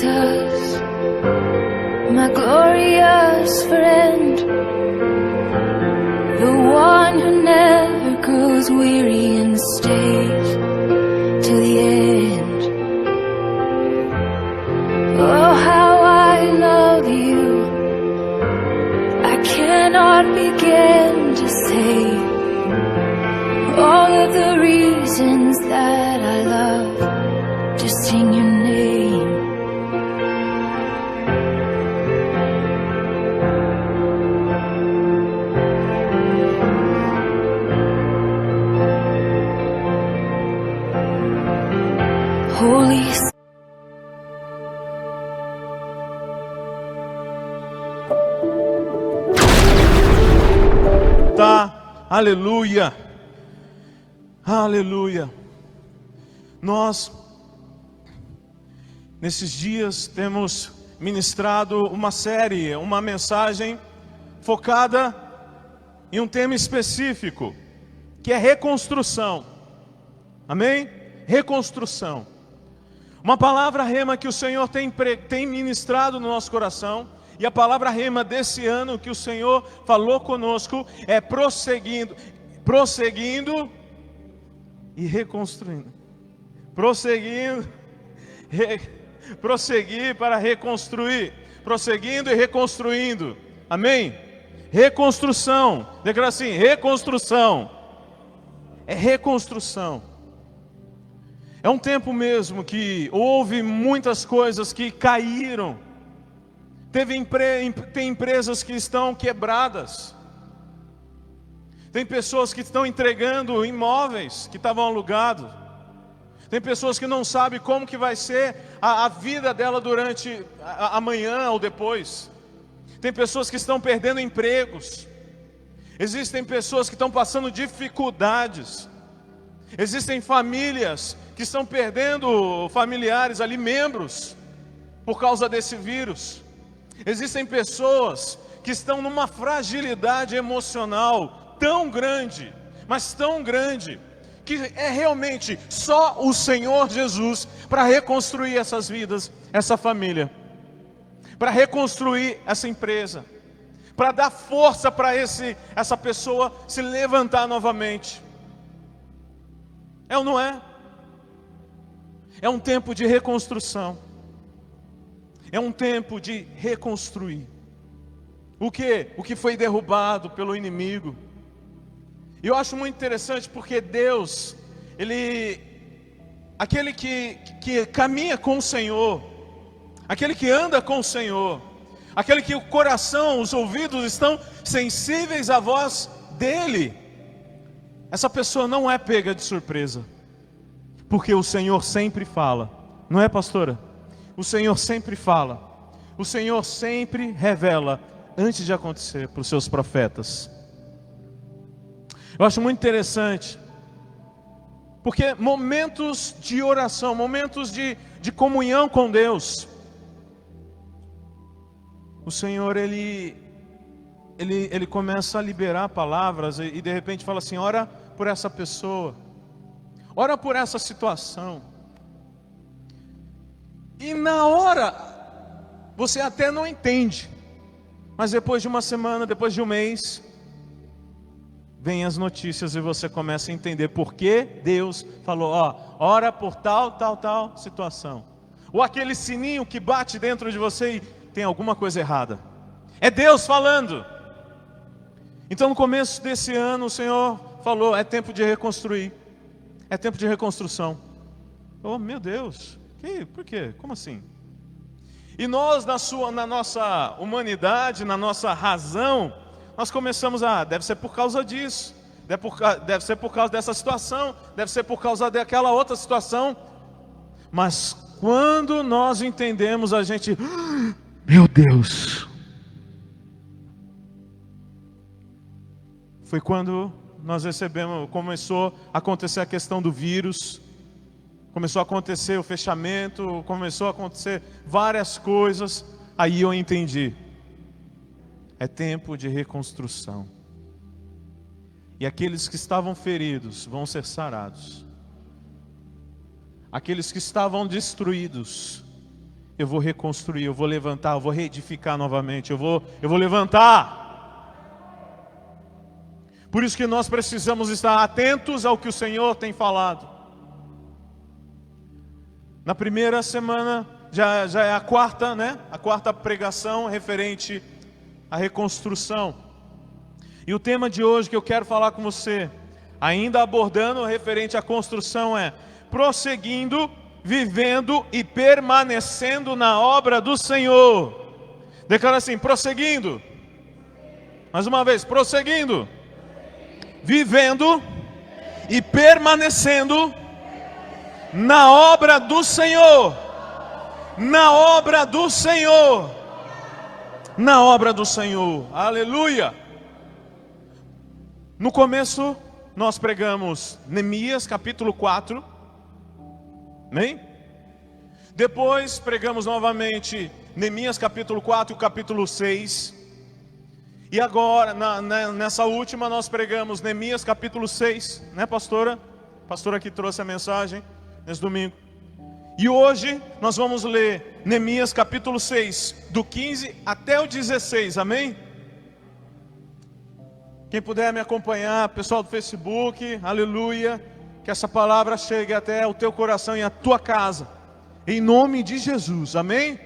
Jesus, my glorious friend, the one who never grows weary and stays to the end. Oh, how I love you, I cannot begin to say all of the reasons that I love to sing your name. Holy Tá, aleluia, aleluia. Nós, nesses dias, temos ministrado uma série, uma mensagem focada em um tema específico, que é reconstrução. Amém? Reconstrução. Uma palavra rema que o Senhor tem ministrado no nosso coração. E a palavra rema desse ano que o Senhor falou conosco é prosseguindo e reconstruindo. Prosseguir para reconstruir. Prosseguindo e reconstruindo. Amém? Reconstrução. Declara assim, reconstrução. É reconstrução. É um tempo mesmo que houve muitas coisas que caíram. Tem empresas que estão quebradas. Tem pessoas que estão entregando imóveis que estavam alugados. Tem pessoas que não sabem como que vai ser a vida dela durante amanhã ou depois. Tem pessoas que estão perdendo empregos. Existem pessoas que estão passando dificuldades. Existem famílias que estão perdendo familiares ali, membros, por causa desse vírus. Existem pessoas que estão numa fragilidade emocional tão grande, mas tão grande, que é realmente só o Senhor Jesus para reconstruir essas vidas, essa família, para reconstruir essa empresa, para dar força para essa pessoa se levantar novamente. É ou não é? É um tempo de reconstrução. É um tempo de reconstruir. O que? O que foi derrubado pelo inimigo. E eu acho muito interessante porque Deus, aquele que caminha com o Senhor, aquele que anda com o Senhor, aquele que o coração, os ouvidos estão sensíveis à voz dEle, essa pessoa não é pega de surpresa, porque o Senhor sempre fala, não é, pastora? O Senhor sempre fala, o Senhor sempre revela antes de acontecer para os seus profetas. Eu acho muito interessante, porque momentos de oração, momentos de comunhão com Deus, o Senhor ele começa a liberar palavras e de repente fala assim, ora por essa pessoa, ora por essa situação. E na hora, você até não entende, mas depois de uma semana, depois de um mês, vem as notícias e você começa a entender por que Deus falou, ora por tal situação. Ou aquele sininho que bate dentro de você e tem alguma coisa errada. É Deus falando. Então no começo desse ano o Senhor falou, é tempo de reconstruir. É tempo de reconstrução. Oh meu Deus, por quê? Como assim? E nós na nossa humanidade, na nossa razão, nós começamos deve ser por causa disso, deve ser por causa dessa situação, deve ser por causa daquela outra situação. Mas quando nós entendemos, a gente, meu Deus, foi quando nós começou a acontecer a questão do vírus, começou a acontecer o fechamento, começou a acontecer várias coisas, aí eu entendi, é tempo de reconstrução, e aqueles que estavam feridos vão ser sarados, aqueles que estavam destruídos, eu vou reconstruir, eu vou levantar, eu vou reedificar novamente, eu vou levantar. Por isso que nós precisamos estar atentos ao que o Senhor tem falado. Na primeira semana, já é a quarta, né? A quarta pregação referente à reconstrução. E o tema de hoje que eu quero falar com você, ainda abordando referente à construção, é prosseguindo, vivendo e permanecendo na obra do Senhor. Declara assim, prosseguindo. Mais uma vez, prosseguindo, vivendo e permanecendo na obra do Senhor. Na obra do Senhor. Na obra do Senhor. Aleluia. No começo nós pregamos Neemias capítulo 4. Amém? Depois pregamos novamente Neemias capítulo 4 e o capítulo 6. E agora, nessa última, nós pregamos Neemias capítulo 6, né, pastora? Pastora que trouxe a mensagem nesse domingo. E hoje nós vamos ler Neemias capítulo 6, do 15 até o 16, amém? Quem puder me acompanhar, pessoal do Facebook, aleluia, que essa palavra chegue até o teu coração e a tua casa, em nome de Jesus, amém?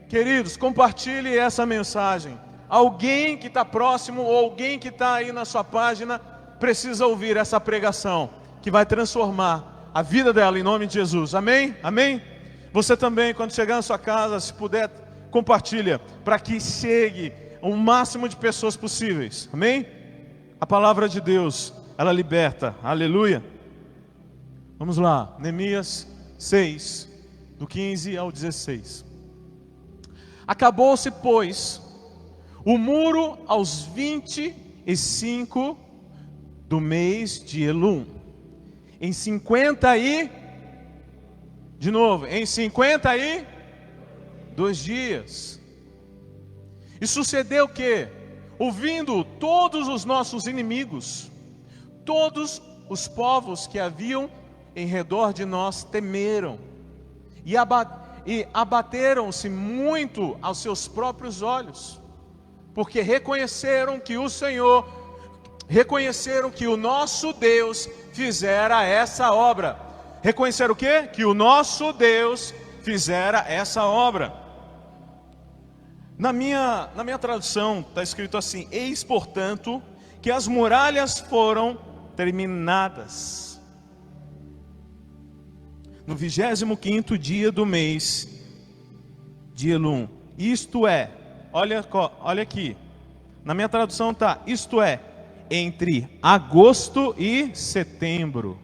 Queridos, compartilhe essa mensagem. Alguém que está próximo ou alguém que está aí na sua página precisa ouvir essa pregação que vai transformar a vida dela em nome de Jesus, amém? Amém? Você também, quando chegar na sua casa, se puder, compartilha para que chegue o máximo de pessoas possíveis, amém? A palavra de Deus, ela liberta, aleluia. Vamos lá, Neemias 6, do 15 ao 16. Acabou-se, pois, o muro aos 25 do mês de Elum, em 52 dias. E sucedeu que, ouvindo todos os nossos inimigos, todos os povos que haviam em redor de nós temeram, e abateram-se muito aos seus próprios olhos, porque reconheceram que o Senhor, reconheceram que o nosso Deus fizera essa obra. Reconheceram o quê? Que o nosso Deus fizera essa obra. Na minha tradução está escrito assim: eis, portanto, que as muralhas foram terminadas no 25º dia do mês de Elum. Isto é, olha aqui, na minha tradução está, isto é, entre agosto e setembro.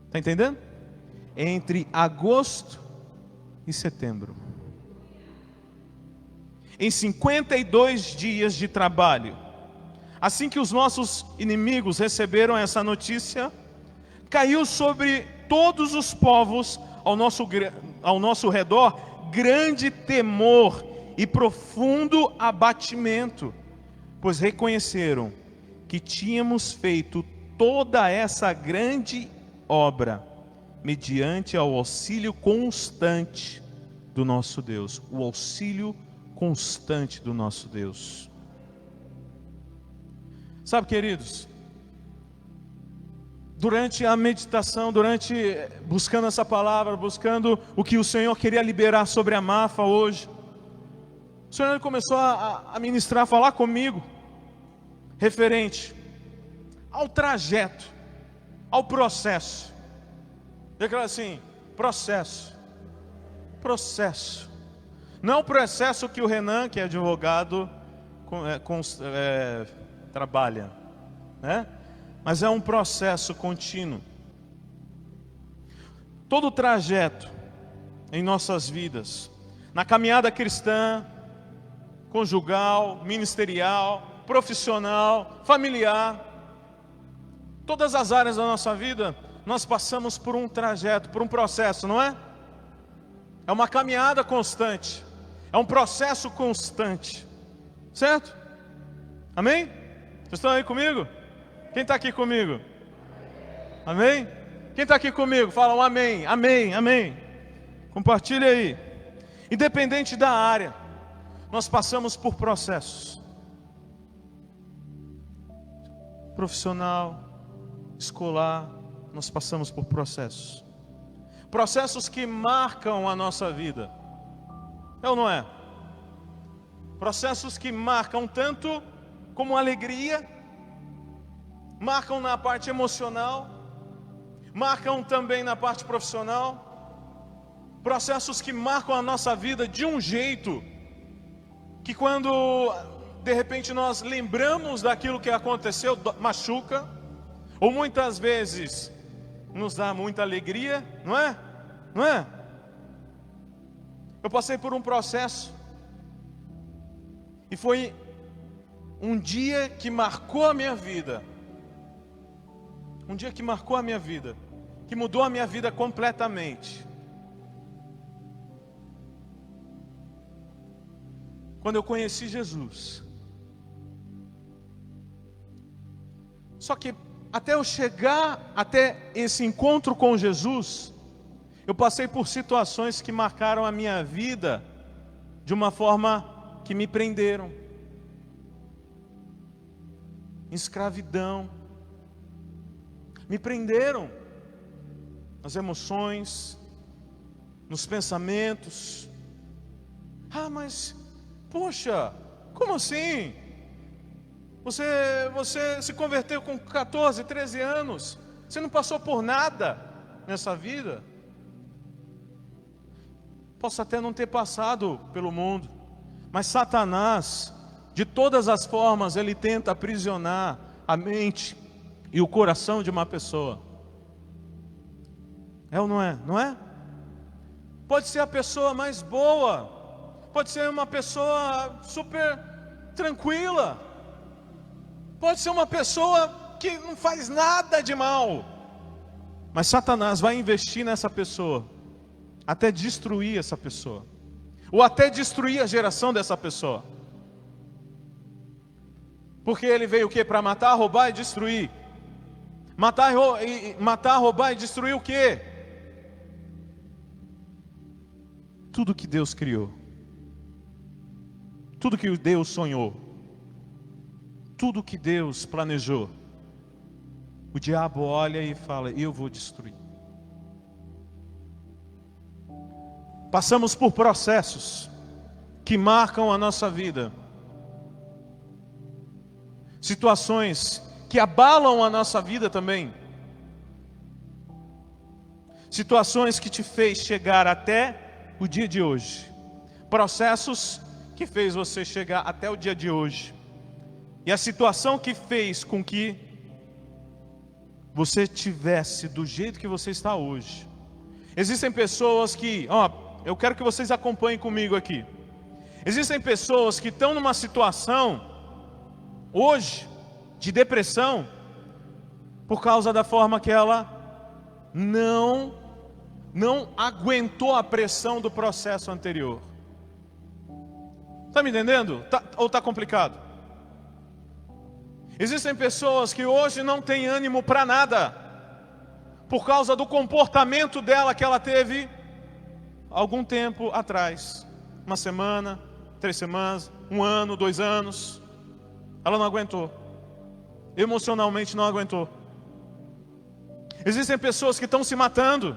Está entendendo? Entre agosto e setembro. Em 52 dias de trabalho. Assim que os nossos inimigos receberam essa notícia, caiu sobre todos os povos ao nosso redor grande temor e profundo abatimento, pois reconheceram que tínhamos feito toda essa grande obra mediante ao auxílio constante do nosso Deus. O auxílio constante do nosso Deus. Sabe, queridos, durante a meditação, buscando essa palavra, buscando o que o Senhor queria liberar sobre a Mafa hoje, o Senhor começou a ministrar, a falar comigo, referente ao trajeto, ao processo. Declara assim, processo. Não é o processo que o Renan, que é advogado, trabalha, né? Mas é um processo contínuo. Todo o trajeto em nossas vidas, na caminhada cristã, conjugal, ministerial, profissional, familiar, todas as áreas da nossa vida, nós passamos por um trajeto, por um processo, não é? É uma caminhada constante, é um processo constante, certo? Amém? Vocês estão aí comigo? Quem está aqui comigo? Amém? Quem está aqui comigo? Fala um amém, amém, amém. Compartilha aí. Independente da área, nós passamos por processos. Profissional, escolar, nós passamos por processos. Processos que marcam a nossa vida. É ou não é? Processos que marcam tanto como alegria, marcam na parte emocional, marcam também na parte profissional. Processos que marcam a nossa vida de um jeito que quando de repente nós lembramos daquilo que aconteceu, machuca, ou muitas vezes nos dá muita alegria, não é? Não é? Eu passei por um processo e foi um dia que marcou a minha vida. Um dia que marcou a minha vida, que mudou a minha vida completamente. Quando eu conheci Jesus. Só que até eu chegar até esse encontro com Jesus, eu passei por situações que marcaram a minha vida de uma forma que me prenderam. Escravidão. Me prenderam nas emoções, nos pensamentos. Ah, mas, poxa, como assim? Você se converteu com 14, 13 anos. Você não passou por nada nessa vida. Posso até não ter passado pelo mundo, mas Satanás, de todas as formas, ele tenta aprisionar a mente e o coração de uma pessoa. É ou não é? Não é? Pode ser a pessoa mais boa, pode ser uma pessoa super tranquila, pode ser uma pessoa que não faz nada de mal, mas Satanás vai investir nessa pessoa até destruir essa pessoa, ou até destruir a geração dessa pessoa. Porque ele veio o quê? Para matar, roubar e destruir. Matar, roubar e destruir o quê? Tudo que Deus criou, tudo que Deus sonhou, tudo que Deus planejou, o diabo olha e fala: eu vou destruir. Passamos por processos que marcam a nossa vida, situações que abalam a nossa vida também, situações que te fez chegar até o dia de hoje, processos que fez você chegar até o dia de hoje, e a situação que fez com que você tivesse do jeito que você está hoje. Existem pessoas que, eu quero que vocês acompanhem comigo aqui. Existem pessoas que estão numa situação hoje de depressão por causa da forma que ela não aguentou a pressão do processo anterior. Está me entendendo? Ou está complicado? Existem pessoas que hoje não têm ânimo para nada por causa do comportamento dela que ela teve algum tempo atrás, uma semana, 3 semanas, 1 ano, 2 anos. Ela não aguentou, emocionalmente não aguentou. Existem pessoas que estão se matando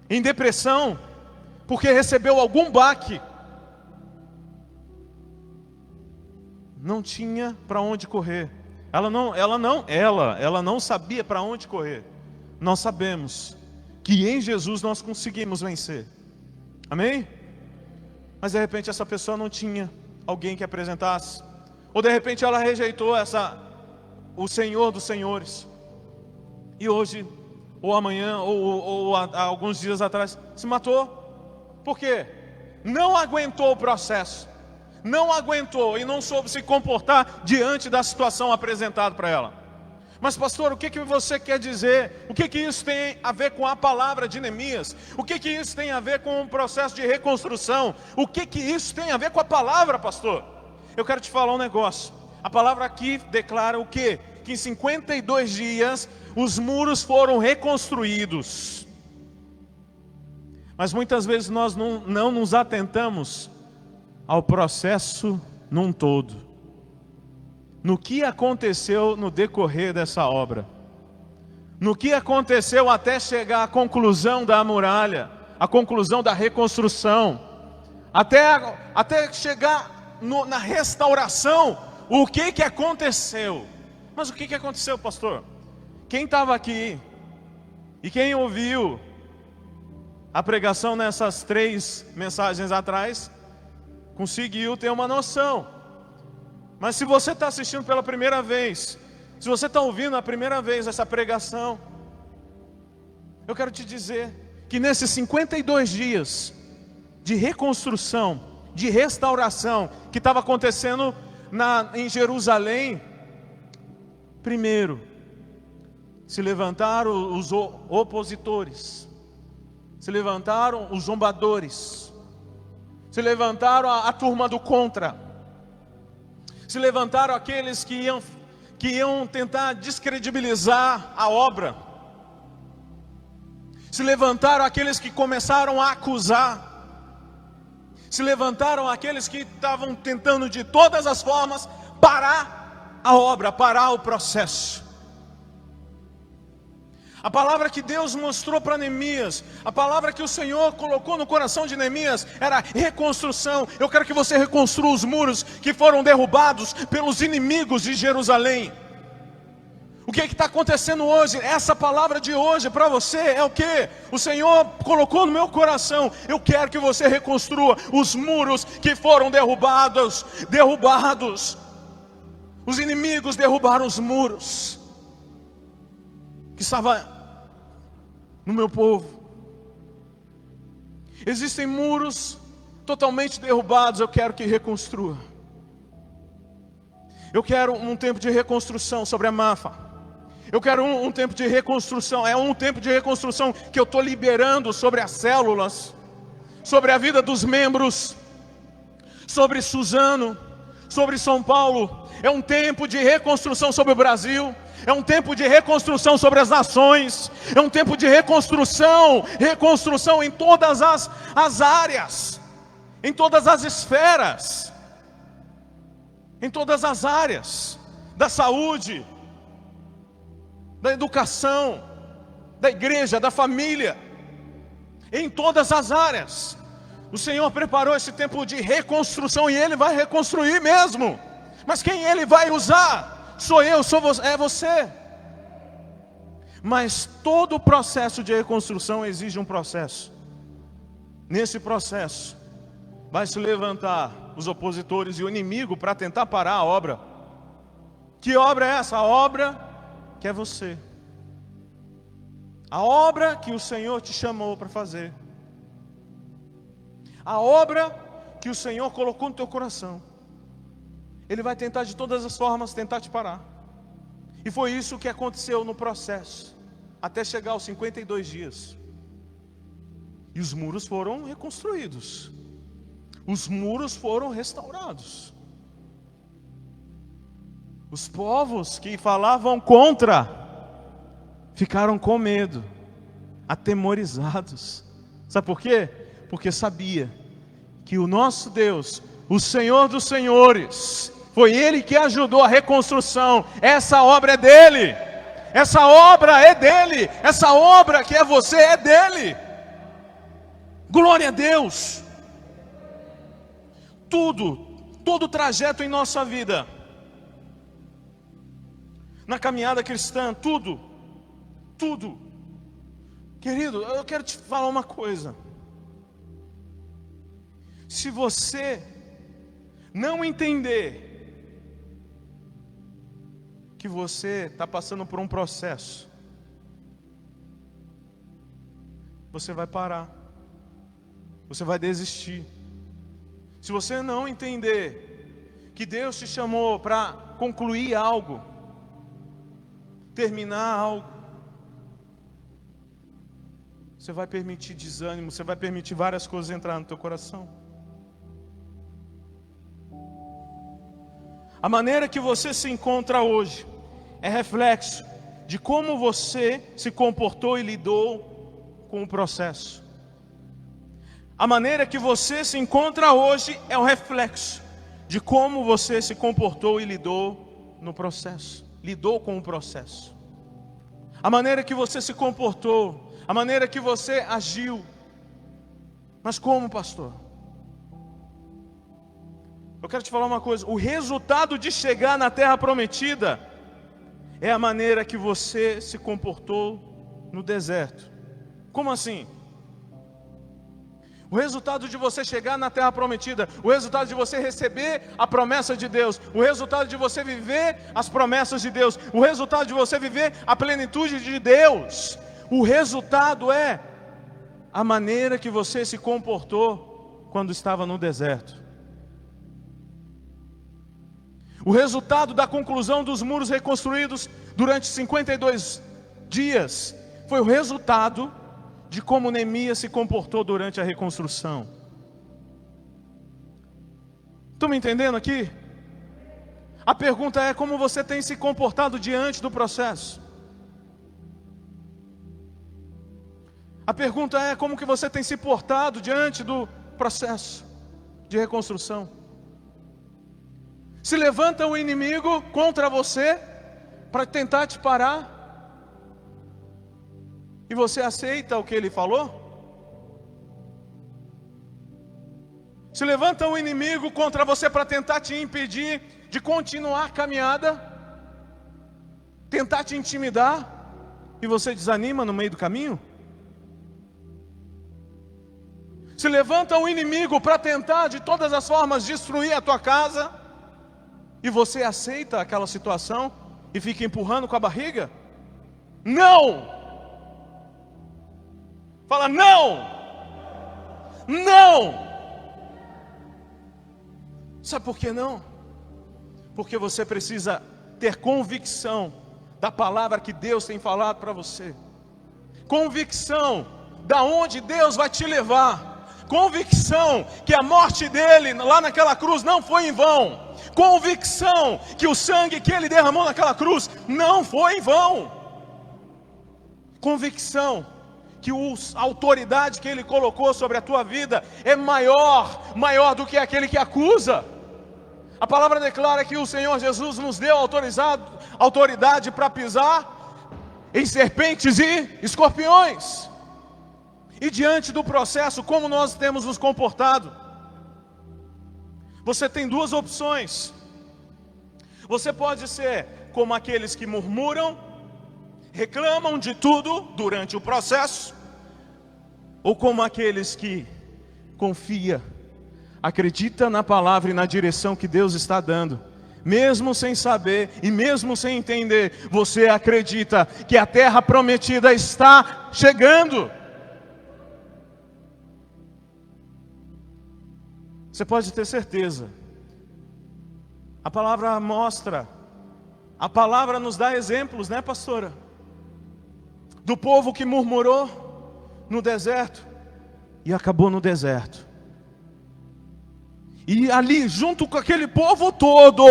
em depressão porque recebeu algum baque, não tinha para onde correr. Ela não sabia para onde correr. Nós sabemos que em Jesus nós conseguimos vencer. Amém? Mas de repente essa pessoa não tinha alguém que apresentasse, ou de repente ela rejeitou o Senhor dos Senhores, e hoje, ou amanhã, ou há alguns dias atrás, se matou. Por quê? Não aguentou o processo, não aguentou e não soube se comportar diante da situação apresentada para ela. Mas pastor, o que você quer dizer? O que isso tem a ver com a palavra de Neemias? O que isso tem a ver com o processo de reconstrução? O que isso tem a ver com a palavra, pastor? Eu quero te falar um negócio. A palavra aqui declara o quê? Que em 52 dias os muros foram reconstruídos. Mas muitas vezes nós não nos atentamos ao processo num todo. No que aconteceu no decorrer dessa obra. No que aconteceu até chegar à conclusão da muralha, a conclusão da reconstrução. Até chegar na restauração, o que aconteceu? Mas o que aconteceu, pastor? Quem estava aqui e quem ouviu a pregação nessas 3 mensagens atrás, conseguiu ter uma noção. Mas se você está assistindo pela primeira vez, se você está ouvindo a primeira vez essa pregação, eu quero te dizer que nesses 52 dias de reconstrução, de restauração que estava acontecendo em Jerusalém, primeiro, se levantaram os opositores, se levantaram os zombadores, se levantaram a turma do contra, se levantaram aqueles que iam tentar descredibilizar a obra, se levantaram aqueles que começaram a acusar, se levantaram aqueles que estavam tentando de todas as formas parar a obra, parar o processo. A palavra que Deus mostrou para Neemias, a palavra que o Senhor colocou no coração de Neemias era reconstrução. Eu quero que você reconstrua os muros que foram derrubados pelos inimigos de Jerusalém. O que está acontecendo hoje? Essa palavra de hoje para você é o que? O Senhor colocou no meu coração. Eu quero que você reconstrua os muros que foram derrubados. Os inimigos derrubaram os muros que estava no meu povo. Existem muros totalmente derrubados. Eu quero que reconstrua. Eu quero um tempo de reconstrução sobre a Mafa. Eu quero um tempo de reconstrução. É um tempo de reconstrução que eu estou liberando sobre as células, sobre a vida dos membros, sobre Suzano, sobre São Paulo. É um tempo de reconstrução sobre o Brasil. É um tempo de reconstrução sobre as nações. É um tempo de reconstrução em todas as áreas, em todas as esferas, em todas as áreas da saúde, da educação, da igreja, da família, em todas as áreas. O Senhor preparou esse tempo de reconstrução e Ele vai reconstruir mesmo. Mas quem Ele vai usar? Sou eu, é você. Mas todo o processo de reconstrução exige um processo. Nesse processo vai se levantar os opositores e o inimigo para tentar parar a obra. Que obra é essa? A obra que é você. A obra que o Senhor te chamou para fazer. A obra que o Senhor colocou no teu coração. Ele vai tentar de todas as formas tentar te parar. E foi isso que aconteceu no processo, até chegar aos 52 dias. E os muros foram reconstruídos. Os muros foram restaurados. Os povos que falavam contra ficaram com medo, atemorizados. Sabe por quê? Porque sabia que o nosso Deus, o Senhor dos Senhores, foi Ele que ajudou a reconstrução. Essa obra é dEle. Essa obra é dEle. Essa obra que é você é dEle. Glória a Deus. Todo trajeto em nossa vida, na caminhada cristã, tudo. Querido, eu quero te falar uma coisa. Se você não entender que você está passando por um processo, você vai parar, você vai desistir. Se você não entender que Deus te chamou para concluir algo, terminar algo, você vai permitir desânimo, você vai permitir várias coisas entrar no teu coração. A maneira que você se encontra hoje é reflexo de como você se comportou e lidou com o processo. A maneira que você se encontra hoje é o reflexo de como você se comportou e lidou no processo. Lidou com o processo. A maneira que você se comportou, a maneira que você agiu. Mas como, pastor? Eu quero te falar uma coisa. O resultado de chegar na terra prometida é a maneira que você se comportou no deserto. Como assim? O resultado de você chegar na terra prometida, o resultado de você receber a promessa de Deus, o resultado de você viver as promessas de Deus, o resultado de você viver a plenitude de Deus, o resultado é a maneira que você se comportou quando estava no deserto. O resultado da conclusão dos muros reconstruídos durante 52 dias foi o resultado de como Neemias se comportou durante a reconstrução. Estão me entendendo aqui? A pergunta é: como você tem se comportado diante do processo? A pergunta é: como que você tem se portado diante do processo de reconstrução? Se levanta o inimigo contra você para tentar te parar, e você aceita o que ele falou? Se levanta um inimigo contra você para tentar te impedir de continuar a caminhada, tentar te intimidar, e você desanima no meio do caminho? Se levanta um inimigo para tentar de todas as formas destruir a tua casa, e você aceita aquela situação e fica empurrando com a barriga? Não! Fala não! Não! Sabe por que não? Porque você precisa ter convicção da palavra que Deus tem falado para você. Convicção da onde Deus vai te levar. Convicção que a morte dele lá naquela cruz não foi em vão. Convicção que o sangue que ele derramou naquela cruz não foi em vão. Convicção que a autoridade que ele colocou sobre a tua vida é maior do que aquele que acusa. A palavra declara que o Senhor Jesus nos deu autoridade para pisar em serpentes e escorpiões. E diante do processo, como nós temos nos comportado? Você tem duas opções. Você pode ser como aqueles que murmuram, reclamam de tudo durante o processo, ou como aqueles que confia, acredita na palavra e na direção que Deus está dando, mesmo sem saber e mesmo sem entender, você acredita que a terra prometida está chegando. Você pode ter certeza. A palavra mostra, a palavra nos dá exemplos, né, pastora? Do povo que murmurou no deserto e acabou no deserto. E ali, junto com aquele povo todo,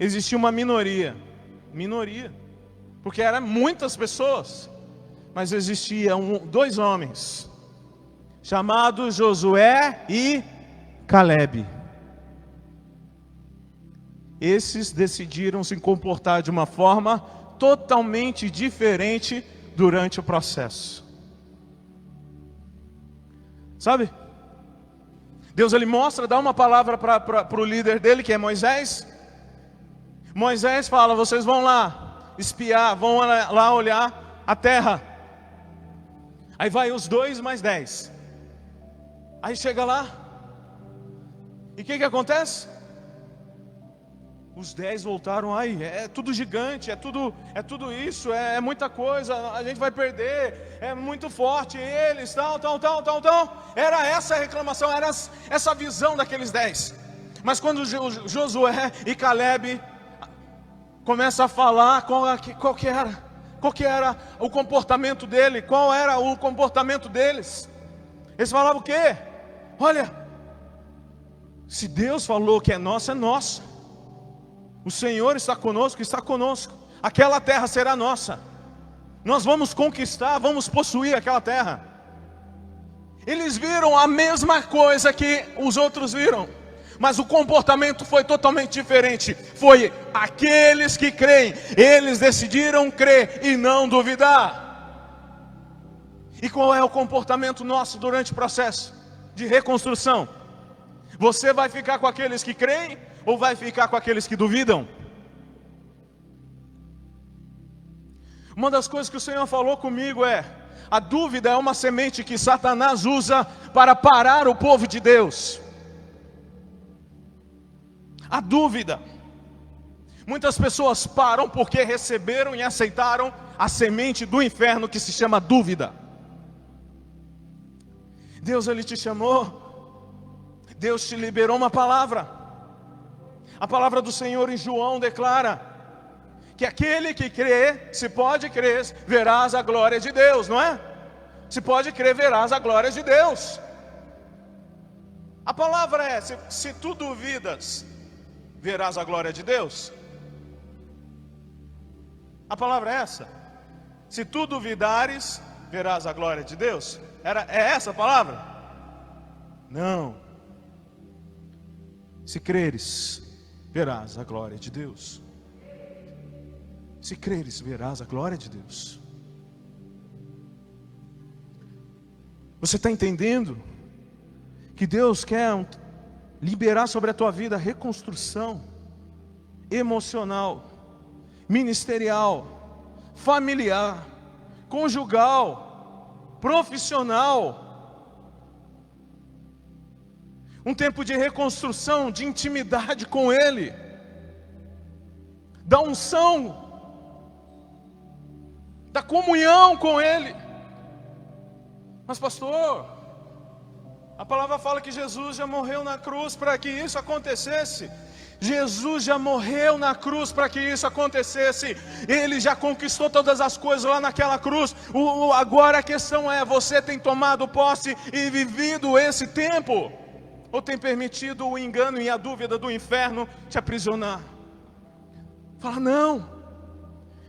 existia uma minoria, porque eram muitas pessoas, mas existiam dois homens, chamados Josué e Calebe. Esses decidiram se comportar de uma forma totalmente diferente durante o processo. Sabe? Deus ele mostra, dá uma palavra para o líder dele, que é Moisés. Moisés fala: vocês vão lá espiar, vão lá olhar a terra. Aí vai os 2 mais 10. Aí chega lá, e o que acontece? Os 10 voltaram: ai, é tudo gigante, é tudo isso, é muita coisa, a gente vai perder, é muito forte, eles, tal. Era essa a reclamação, era essa visão daqueles 10. Mas quando Josué e Calebe começam a falar, qual que era o comportamento dele, qual era o comportamento deles? Eles falavam o quê? Olha, se Deus falou que é nossa, é nossa. O Senhor está conosco, aquela terra será nossa. Nós vamos conquistar, vamos possuir aquela terra. Eles viram a mesma coisa que os outros viram, mas o comportamento foi totalmente diferente. Foi aqueles que creem, eles decidiram crer e não duvidar. E qual é o comportamento nosso durante o processo de reconstrução? Você vai ficar com aqueles que creem ou vai ficar com aqueles que duvidam? Uma das coisas que o Senhor falou comigo é: a dúvida é uma semente que Satanás usa para parar o povo de Deus. A dúvida. Muitas pessoas param porque receberam e aceitaram a semente do inferno que se chama dúvida. Deus, Ele te chamou, Deus te liberou uma palavra. A palavra do Senhor em João declara que aquele que crê, se pode crer, verás a glória de Deus, não é? Se pode crer, verás a glória de Deus. A palavra é: se tu duvidas, verás a glória de Deus. A palavra é essa: se tu duvidares, verás a glória de Deus. É essa a palavra? Não. Se creres, verás a glória de Deus. Se creres, verás a glória de Deus. Você está entendendo que Deus quer liberar sobre a tua vida reconstrução emocional, ministerial, familiar, conjugal, profissional. Um tempo de reconstrução, de intimidade com Ele, da unção, da comunhão com Ele. Mas pastor, a palavra fala que Jesus já morreu na cruz para que isso acontecesse. Jesus já morreu na cruz para que isso acontecesse. Ele já conquistou todas as coisas lá naquela cruz. Agora a questão é: você tem tomado posse e vivido esse tempo? Ou tem permitido o engano e a dúvida do inferno te aprisionar? Fala: não,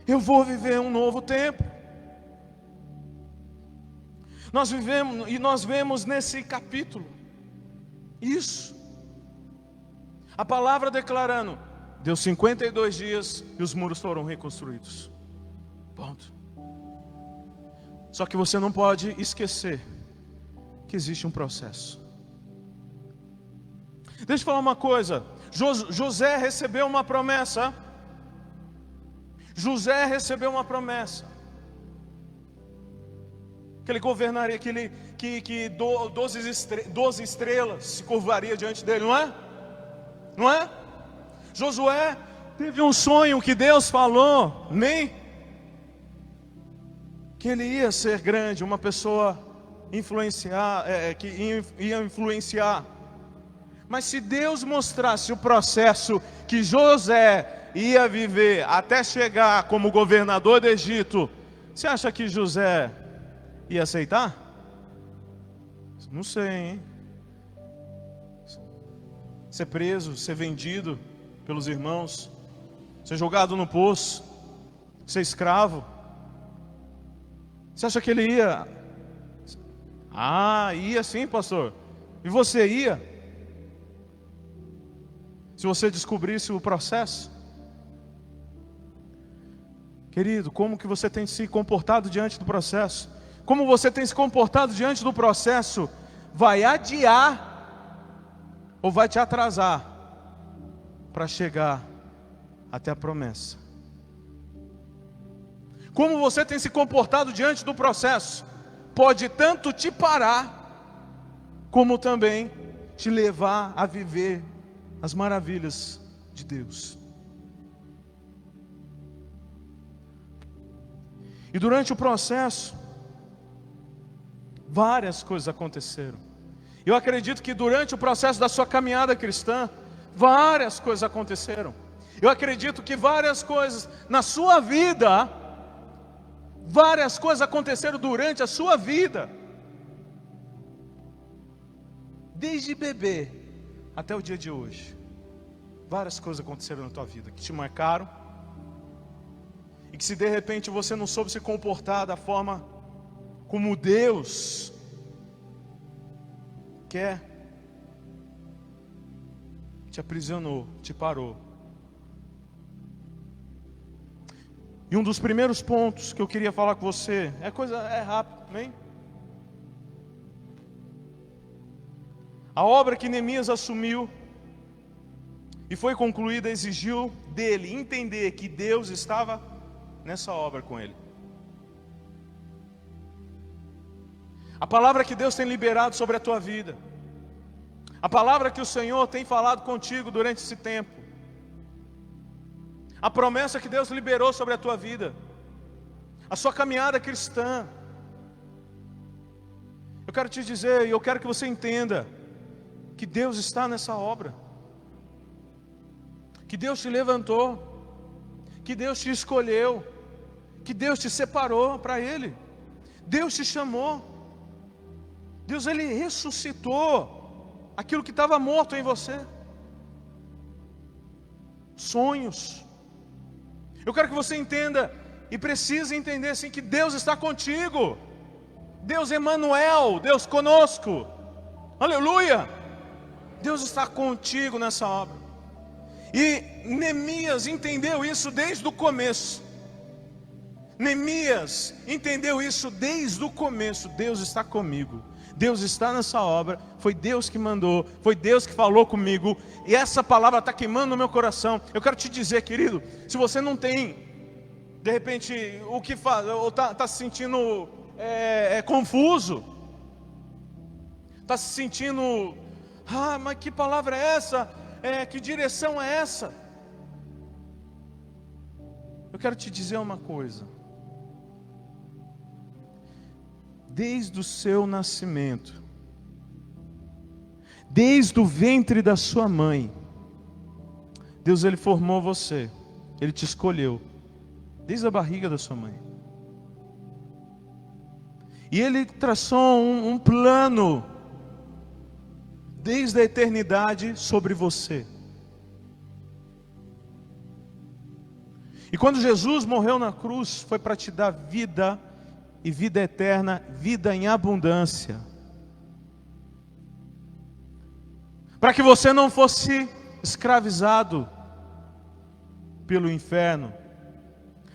eu vou viver um novo tempo. Nós vemos nesse capítulo isso. A palavra declarando: deu 52 dias e os muros foram reconstruídos. Ponto. Só que você não pode esquecer que existe um processo. Deixa eu falar uma coisa. José recebeu uma promessa. José recebeu uma promessa. Que ele governaria, que 12 estrelas se curvaria diante dele, não é? Não é? Josué teve um sonho que Deus falou, que ele ia ser grande, uma pessoa que ia influenciar. Mas se Deus mostrasse o processo que José ia viver até chegar como governador do Egito, você acha que José ia aceitar? Não sei, hein? Ser preso, ser vendido pelos irmãos, ser jogado no poço, ser escravo. Você acha que ele ia? Ia sim, pastor. E você ia? Se você descobrisse o processo? Querido, como que você tem se comportado diante do processo? Como você tem se comportado diante do processo? Vai adiar ou vai te atrasar para chegar até a promessa? Como você tem se comportado diante do processo? Pode tanto te parar, como também te levar a viver as maravilhas de Deus. E durante o processo, várias coisas aconteceram. Eu acredito que durante o processo da sua caminhada cristã, várias coisas aconteceram. Eu acredito que várias coisas na sua vida, várias coisas aconteceram durante a sua vida. Desde bebê até o dia de hoje. Várias coisas aconteceram na tua vida que te marcaram. E que se de repente você não soube se comportar da forma como Deus quer, te aprisionou, te parou. E um dos primeiros pontos que eu queria falar com você, é rápido, amém? A obra que Neemias assumiu e foi concluída exigiu dele entender que Deus estava nessa obra com ele. A palavra que Deus tem liberado sobre a tua vida, a palavra que o Senhor tem falado contigo durante esse tempo, a promessa que Deus liberou sobre a tua vida, a sua caminhada cristã. Eu quero te dizer, e eu quero que você entenda, que Deus está nessa obra, que Deus te levantou, que Deus te escolheu, que Deus te separou para Ele, Deus te chamou, Deus Ele ressuscitou aquilo que estava morto em você, sonhos. Eu quero que você entenda, e precisa entender assim, que Deus está contigo, Deus Emanuel, Deus conosco, aleluia, Deus está contigo nessa obra. E Neemias entendeu isso desde o começo, Neemias entendeu isso desde o começo, Deus está comigo, Deus está nessa obra, foi Deus que mandou, foi Deus que falou comigo, e essa palavra está queimando no meu coração. Eu quero te dizer, querido, se você não tem, de repente, o que faz, ou está se sentindo confuso, está se sentindo, mas que palavra é essa? Que direção é essa? Eu quero te dizer uma coisa. Desde o seu nascimento, desde o ventre da sua mãe, Deus Ele formou você, Ele te escolheu, desde a barriga da sua mãe. E Ele traçou um plano, desde a eternidade, sobre você. E quando Jesus morreu na cruz, foi para te dar vida, e vida eterna, vida em abundância, para que você não fosse escravizado pelo inferno,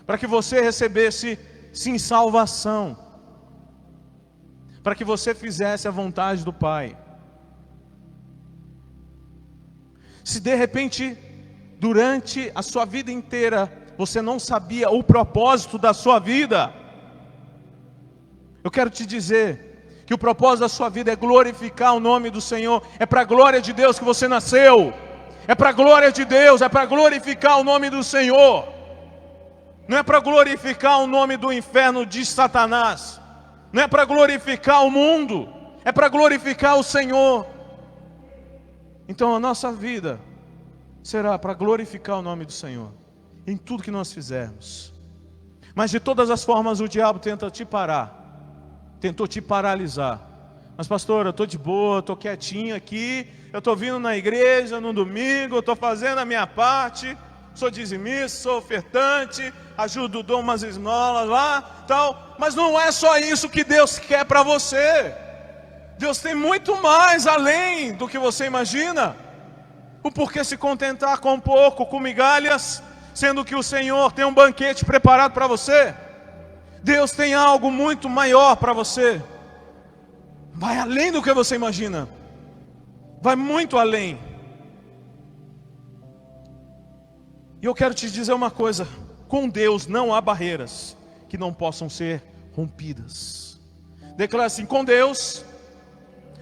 para que você recebesse sim salvação, para que você fizesse a vontade do Pai. Se de repente, durante a sua vida inteira, você não sabia o propósito da sua vida, eu quero te dizer que o propósito da sua vida é glorificar o nome do Senhor. É para a glória de Deus que você nasceu, é para a glória de Deus, é para glorificar o nome do Senhor, não é para glorificar o nome do inferno de Satanás, não é para glorificar o mundo, é para glorificar o Senhor. Então a nossa vida será para glorificar o nome do Senhor, em tudo que nós fizermos. Mas de todas as formas o diabo tenta te parar, tentou te paralisar. Mas pastor, eu estou de boa, estou quietinho aqui, eu estou vindo na igreja no domingo, eu estou fazendo a minha parte, sou dizimista, sou ofertante, ajudo, dou umas esmolas lá, tal. Mas não é só isso que Deus quer para você. Deus tem muito mais além do que você imagina. O porquê se contentar com pouco, com migalhas, sendo que o Senhor tem um banquete preparado para você? Deus tem algo muito maior para você. Vai além do que você imagina. Vai muito além. E eu quero te dizer uma coisa: com Deus não há barreiras que não possam ser rompidas. Declara assim: com Deus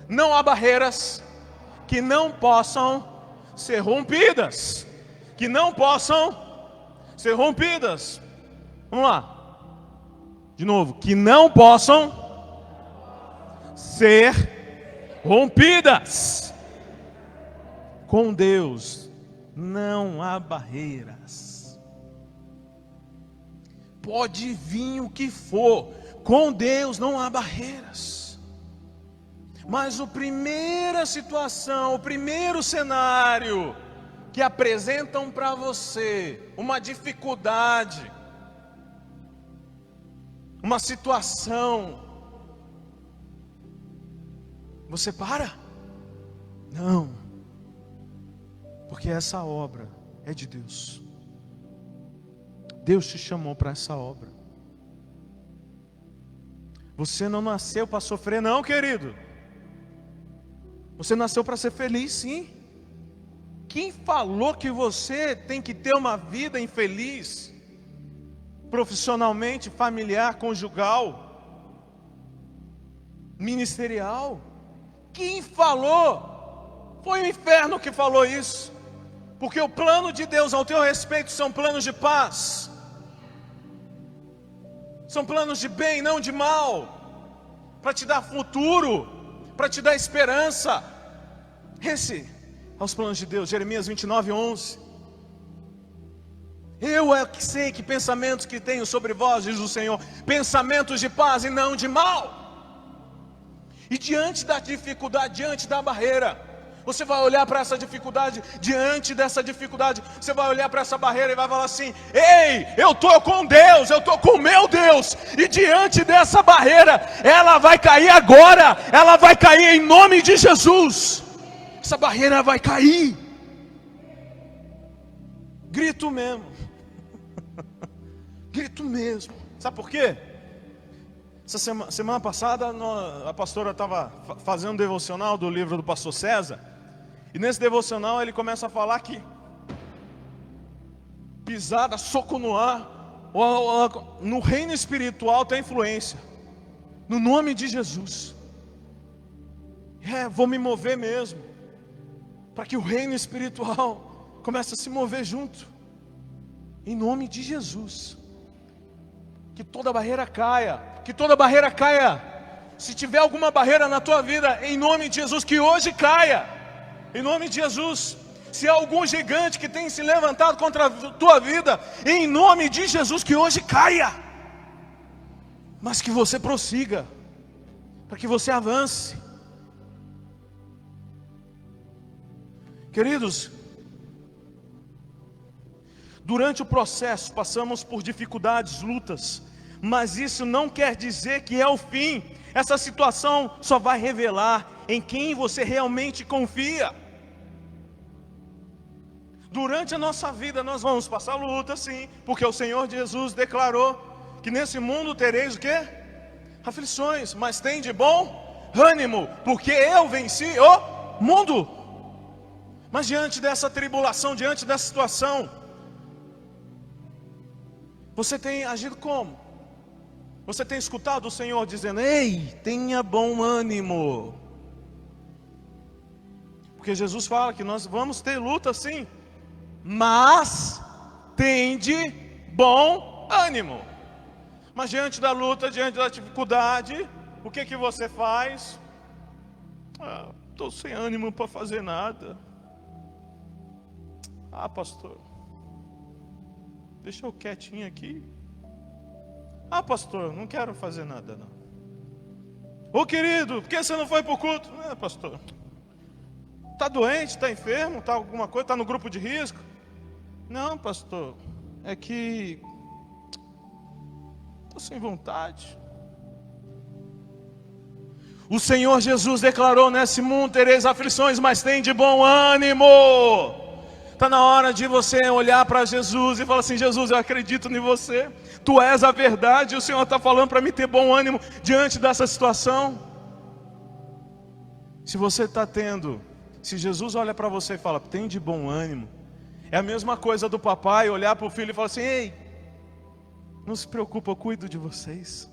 não há barreiras que não possam ser rompidas. Que não possam ser rompidas. Vamos lá. De novo, que não possam ser rompidas. Com Deus não há barreiras. Pode vir o que for, com Deus não há barreiras. Mas a primeira situação, o primeiro cenário que apresentam para você uma dificuldade, uma situação, você para, Não. Porque essa obra é de Deus. Deus te chamou para essa obra. Você não nasceu para sofrer, não, querido. Você nasceu para ser feliz, sim. Quem falou que você tem que ter uma vida infeliz? Profissionalmente, familiar, conjugal, ministerial? Quem falou? Foi o inferno que falou isso. Porque o plano de Deus ao teu respeito são planos de paz. São planos de bem, não de mal. Para te dar futuro, para te dar esperança. Esse é os planos de Deus. Jeremias 29:11. Eu é que sei que pensamentos que tenho sobre vós, diz o Senhor, pensamentos de paz e não de mal. E diante da dificuldade, diante da barreira, você vai olhar para essa dificuldade, diante dessa dificuldade, você vai olhar para essa barreira e vai falar assim: ei, eu estou com Deus, eu estou com o meu Deus, e diante dessa barreira, ela vai cair agora, ela vai cair em nome de Jesus. Essa barreira vai cair. Grito mesmo. Grito mesmo. Sabe por quê? Essa semana passada a pastora estava fazendo um devocional do livro do pastor César. E nesse devocional ele começa a falar que pisada, soco no ar, no reino espiritual tem influência. No nome de Jesus. Vou me mover mesmo. Para que o reino espiritual comece a se mover junto. Em nome de Jesus. Que toda barreira caia. Que toda barreira caia. Se tiver alguma barreira na tua vida, em nome de Jesus, que hoje caia. Em nome de Jesus. Se há algum gigante que tem se levantado contra a tua vida, em nome de Jesus, que hoje caia. Mas que você prossiga. Para que você avance. Queridos, durante o processo passamos por dificuldades, lutas, mas isso não quer dizer que é o fim. Essa situação só vai revelar em quem você realmente confia. Durante a nossa vida nós vamos passar luta, sim, porque o Senhor Jesus declarou que nesse mundo tereis o quê? Aflições, mas tem de bom ânimo, porque eu venci o mundo. Mas diante dessa tribulação, diante dessa situação, você tem agido como? Você tem escutado o Senhor dizendo: ei, tenha bom ânimo. Porque Jesus fala que nós vamos ter luta sim, mas tende bom ânimo. Mas diante da luta, diante da dificuldade, o que você faz? Estou sem ânimo para fazer nada. Pastor, deixa eu quietinho aqui. Pastor, não quero fazer nada não. Ô querido, por que você não foi para o culto? Pastor, está doente, está enfermo, está alguma coisa, está no grupo de risco? Não, pastor, é que estou sem vontade. O Senhor Jesus declarou: nesse mundo tereis aflições, mas tem de bom ânimo. Está na hora de você olhar para Jesus e falar assim: Jesus, eu acredito em você, Tu és a verdade, e o Senhor está falando para mim ter bom ânimo diante dessa situação. Se você está tendo, se Jesus olha para você e fala: tem de bom ânimo, é a mesma coisa do papai olhar para o filho e falar assim: ei, não se preocupa, eu cuido de vocês,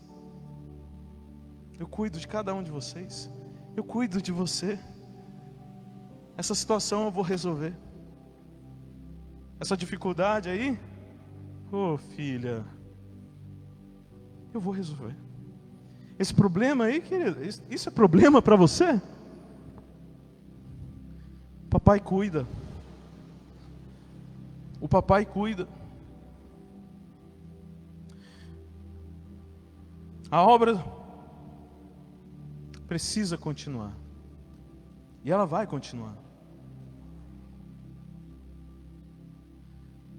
eu cuido de cada um de vocês, eu cuido de você, essa situação eu vou resolver. Essa dificuldade aí, filha, eu vou resolver. Esse problema aí, querido, isso é problema para você? Papai cuida. O papai cuida. A obra precisa continuar. E ela vai continuar.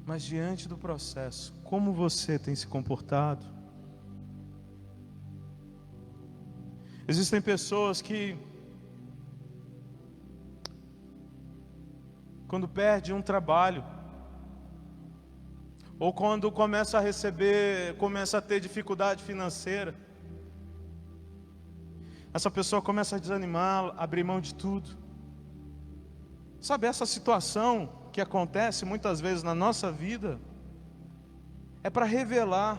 Mas diante do processo, como você tem se comportado? Existem pessoas que quando perde um trabalho, ou quando começa a ter dificuldade financeira. Essa pessoa começa a desanimar, abrir mão de tudo. Sabe, essa situação que acontece muitas vezes na nossa vida é para revelar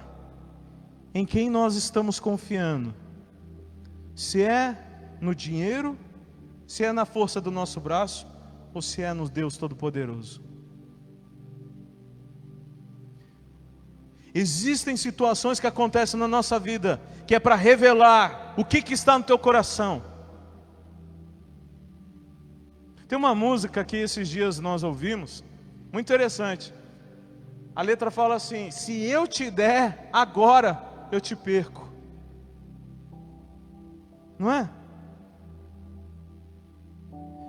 em quem nós estamos confiando. Se é no dinheiro, se é na força do nosso braço, ou se é no Deus Todo-Poderoso. Existem situações que acontecem na nossa vida que é para revelar o que está no teu coração. Tem uma música que esses dias nós ouvimos, muito interessante. A letra fala assim: se eu te der agora, eu te perco. Não é?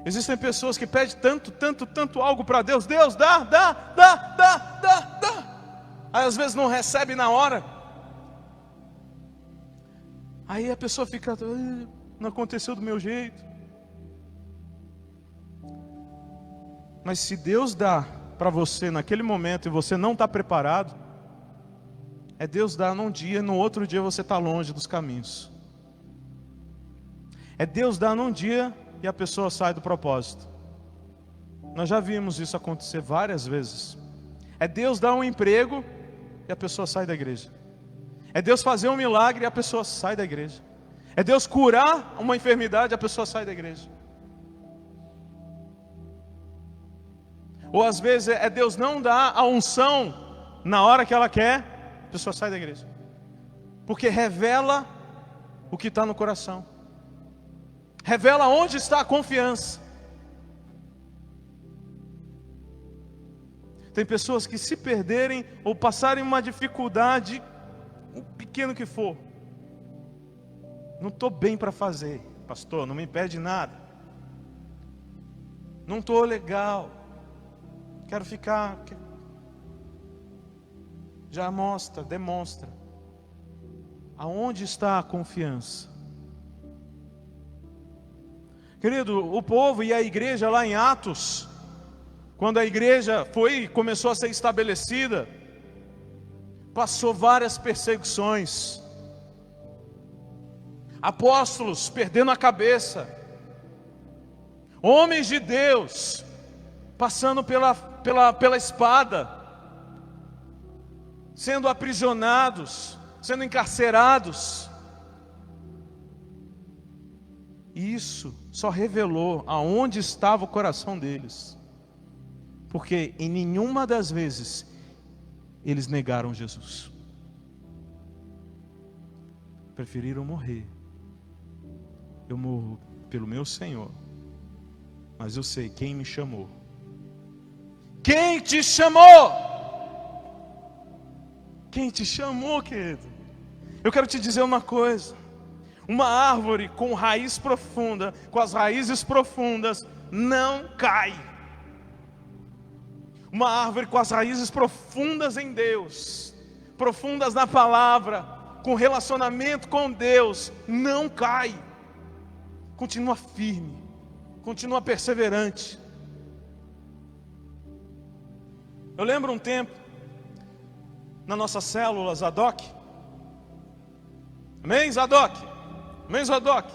Existem pessoas que pedem tanto algo para Deus. Deus, dá. Aí às vezes não recebe na hora. Aí a pessoa fica, não aconteceu do meu jeito. Mas se Deus dá para você naquele momento e você não está preparado, é Deus dar num dia, no outro dia você está longe dos caminhos. É Deus dar num dia e a pessoa sai do propósito. Nós já vimos isso acontecer várias vezes. É Deus dar um emprego e a pessoa sai da igreja. É Deus fazer um milagre e a pessoa sai da igreja. É Deus curar uma enfermidade e a pessoa sai da igreja. Ou às vezes é Deus não dar a unção na hora que ela quer, a pessoa sai da igreja. Porque revela o que está no coração. Revela onde está a confiança. Tem pessoas que se perderem ou passarem uma dificuldade, o pequeno que for, não estou bem para fazer, pastor, não me impede nada. Não estou legal. Quero ficar. Já demonstra. Aonde está a confiança? Querido, o povo e a igreja lá em Atos, quando a igreja começou a ser estabelecida, passou várias perseguições. Apóstolos perdendo a cabeça. Homens de Deus passando pela espada, sendo aprisionados, sendo encarcerados. E isso só revelou aonde estava o coração deles. Porque em nenhuma das vezes eles negaram Jesus. Preferiram morrer. Eu morro pelo meu Senhor, mas eu sei quem me chamou. Quem te chamou? Quem te chamou, querido? Eu quero te dizer uma coisa. Uma árvore com raiz profunda, com as raízes profundas, não cai. Uma árvore com as raízes profundas em Deus, profundas na palavra, com relacionamento com Deus, não cai. Continua firme, continua perseverante. Eu lembro um tempo, na nossa célula Zadok. Amém, Zadok? Amém, Zadok?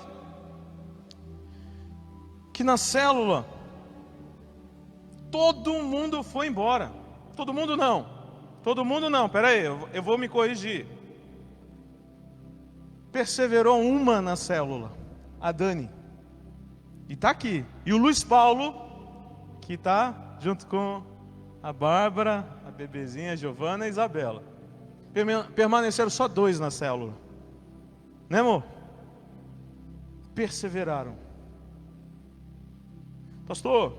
Que na célula todo mundo foi embora. Todo mundo não, peraí, eu vou me corrigir. Perseverou uma na célula, a Dani, e está aqui. E o Luiz Paulo, que está junto com a Bárbara, a bebezinha, a Giovana e a Isabela. Permaneceram só 2 na célula, né, amor? Perseveraram. Pastor,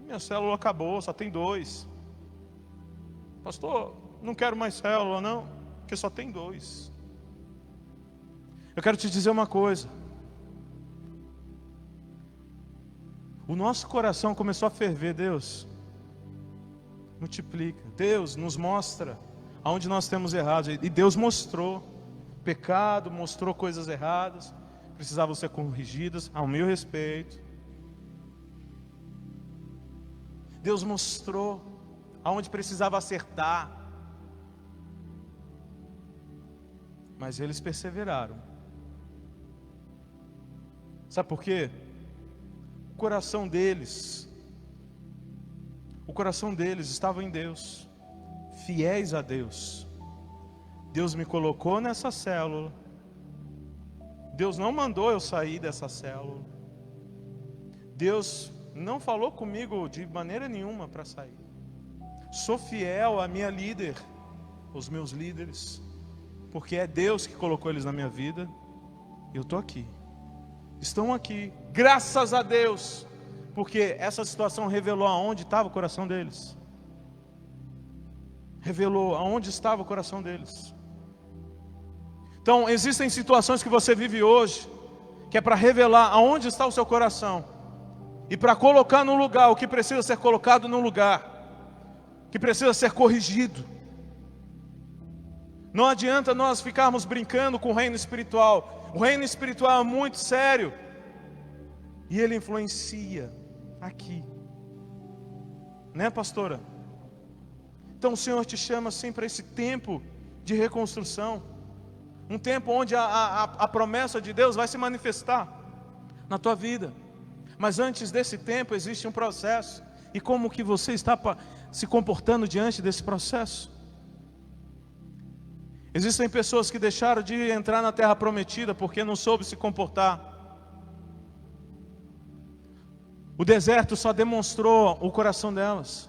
minha célula acabou, só tem 2. Pastor, não quero mais célula não, porque só tem 2. Eu quero te dizer uma coisa. O nosso coração começou a ferver. Deus, multiplica. Deus nos mostra aonde nós temos errado. E Deus mostrou pecado, mostrou coisas erradas, precisavam ser corrigidas ao meu respeito. Deus mostrou aonde precisava acertar. Mas eles perseveraram. Sabe por quê? O coração deles estava em Deus, fiéis a Deus. Deus me colocou nessa célula. Deus não mandou eu sair dessa célula. Deus não falou comigo de maneira nenhuma para sair. Sou fiel à minha líder, aos meus líderes, porque é Deus que colocou eles na minha vida. Eu estou aqui. Estão aqui, graças a Deus, porque essa situação revelou aonde estava o coração deles. Revelou aonde estava o coração deles. Então, existem situações que você vive hoje, que é para revelar aonde está o seu coração, e para colocar no lugar o que precisa ser colocado no lugar, que precisa ser corrigido. Não adianta nós ficarmos brincando com o reino espiritual. O reino espiritual é muito sério, e ele influencia aqui, né, pastora? Então o Senhor te chama assim para esse tempo de reconstrução, um tempo onde a promessa de Deus vai se manifestar na tua vida. Mas antes desse tempo existe um processo, e como que você está se comportando diante desse processo? Existem pessoas que deixaram de entrar na terra prometida porque não soube se comportar. O deserto só demonstrou o coração delas.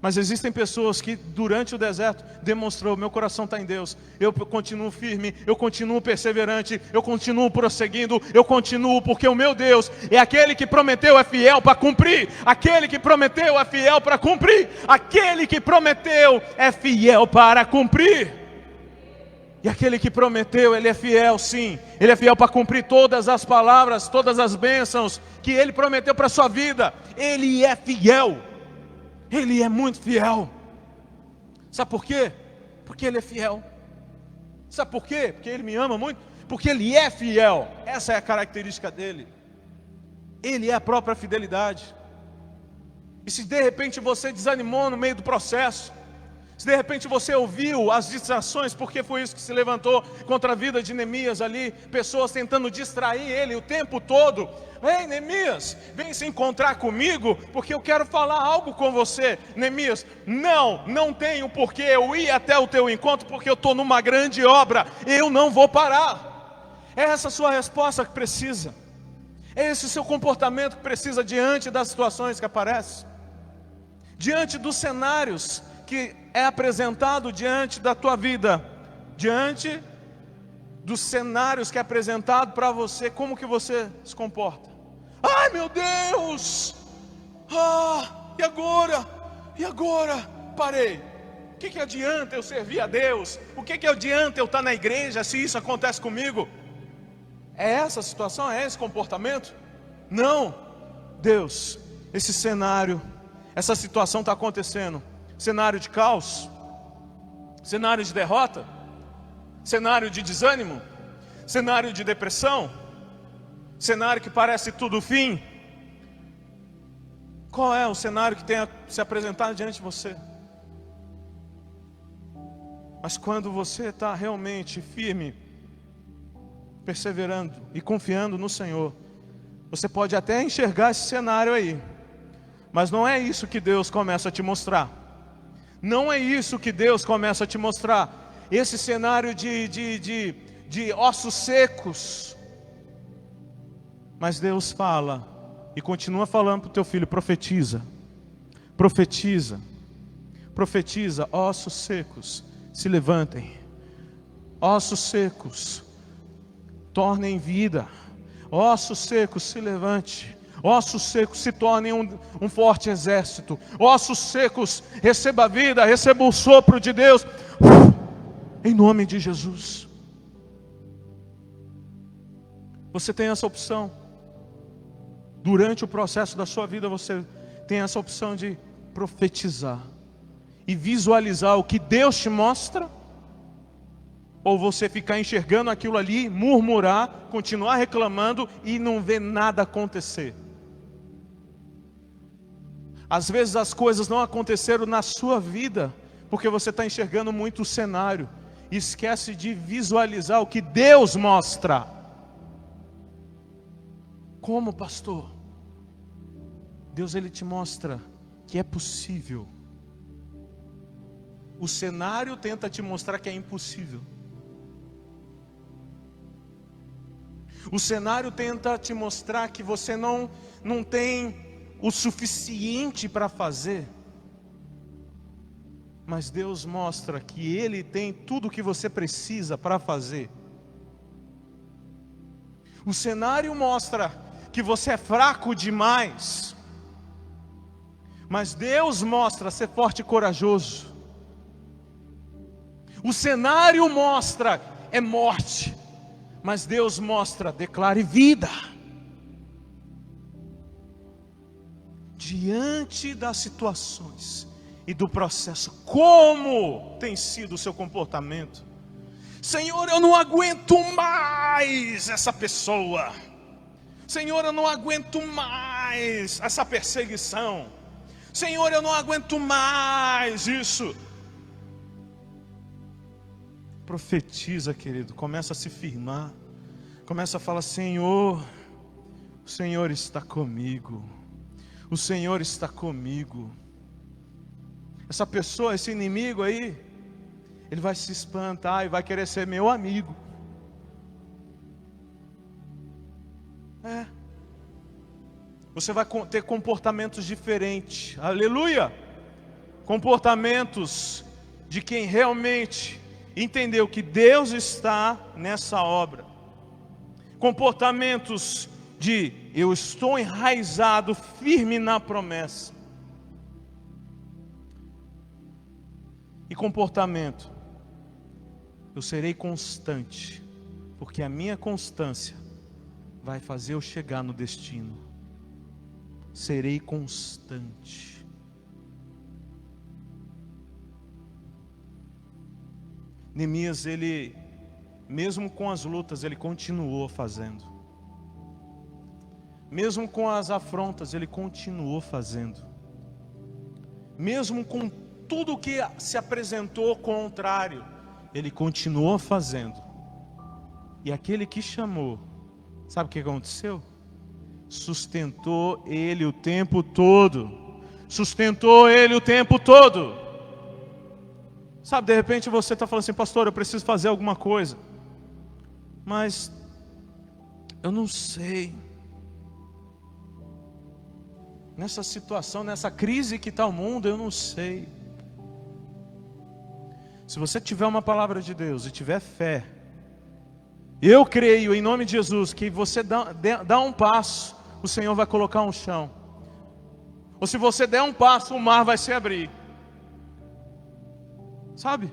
Mas existem pessoas que durante o deserto demonstrou: meu coração está em Deus, eu continuo firme, eu continuo perseverante, eu continuo prosseguindo, eu continuo, porque o meu Deus é aquele que prometeu, é fiel para cumprir. Aquele que prometeu é fiel para cumprir. Aquele que prometeu é fiel para cumprir. E aquele que prometeu, ele é fiel, sim. Ele é fiel para cumprir todas as palavras, todas as bênçãos que ele prometeu para a sua vida. Ele é fiel. Ele é muito fiel. Sabe por quê? Porque ele é fiel. Sabe por quê? Porque ele me ama muito. Porque ele é fiel. Essa é a característica dele. Ele é a própria fidelidade. E se de repente você desanimou no meio do processo, se de repente você ouviu as distrações, porque foi isso que se levantou contra a vida de Neemias ali, pessoas tentando distrair ele o tempo todo. Ei, Neemias, vem se encontrar comigo, porque eu quero falar algo com você. Neemias, não tenho porquê eu ir até o teu encontro, porque eu estou numa grande obra, eu não vou parar. É essa a sua resposta que precisa. É esse o seu comportamento que precisa diante das situações que aparecem, diante dos cenários que é apresentado diante da tua vida, diante dos cenários que é apresentado para você. Como que você se comporta? Ai, meu Deus! E agora? E agora? Parei. O que adianta eu servir a Deus? O que adianta eu estar na igreja se isso acontece comigo? É essa a situação? É esse comportamento? Não. Deus, esse cenário, essa situação está acontecendo. Cenário de caos, cenário de derrota, cenário de desânimo, cenário de depressão, cenário que parece tudo fim. Qual é o cenário que tem a se apresentar diante de você? Mas quando você está realmente firme, perseverando e confiando no Senhor, você pode até enxergar esse cenário aí, mas não é isso que Deus começa a te mostrar. Não é isso que Deus começa a te mostrar. Esse cenário de ossos secos. Mas Deus fala e continua falando para o teu filho: profetiza, profetiza, profetiza. Ossos secos se levantem, ossos secos tornem vida, ossos secos se levante, ossos secos se tornem um forte exército. Ossos secos, receba a vida, receba o sopro de Deus, em nome de Jesus. Você tem essa opção. Durante o processo da sua vida, você tem essa opção de profetizar e visualizar o que Deus te mostra, ou você ficar enxergando aquilo ali, murmurar, continuar reclamando e não ver nada acontecer. Às vezes as coisas não aconteceram na sua vida, porque você está enxergando muito o cenário, e esquece de visualizar o que Deus mostra. Como, pastor? Deus, Ele te mostra que é possível. O cenário tenta te mostrar que é impossível. O cenário tenta te mostrar que você não tem o suficiente para fazer. Mas Deus mostra que Ele tem tudo o que você precisa para fazer. O cenário mostra que você é fraco demais. Mas Deus mostra ser forte e corajoso. O cenário mostra é morte. Mas Deus mostra, declare vida. Diante das situações e do processo, como tem sido o seu comportamento? Senhor, eu não aguento mais essa pessoa. Senhor, eu não aguento mais essa perseguição. Senhor, eu não aguento mais isso. Profetiza, querido, começa a se firmar. Começa a falar: Senhor, o Senhor está comigo. O Senhor está comigo. Essa pessoa, esse inimigo aí, ele vai se espantar e vai querer ser meu amigo. Você vai ter comportamentos diferentes. Aleluia! Comportamentos de quem realmente entendeu que Deus está nessa obra. Comportamentos de eu estou enraizado, firme na promessa. E comportamento, eu serei constante, porque a minha constância vai fazer eu chegar no destino. Serei constante. Neemias, ele, mesmo com as lutas, ele continuou fazendo. Mesmo com as afrontas, ele continuou fazendo. Mesmo com tudo que se apresentou contrário, ele continuou fazendo. E aquele que chamou, sabe o que aconteceu? Sustentou ele o tempo todo. Sustentou ele o tempo todo. Sabe, de repente você está falando assim: pastor, eu preciso fazer alguma coisa, mas eu não sei. Nessa situação, nessa crise que está o mundo, eu não sei. Se você tiver uma palavra de Deus e tiver fé, eu creio em nome de Jesus que você dá um passo, o Senhor vai colocar um chão. Ou se você der um passo, o mar vai se abrir. Sabe?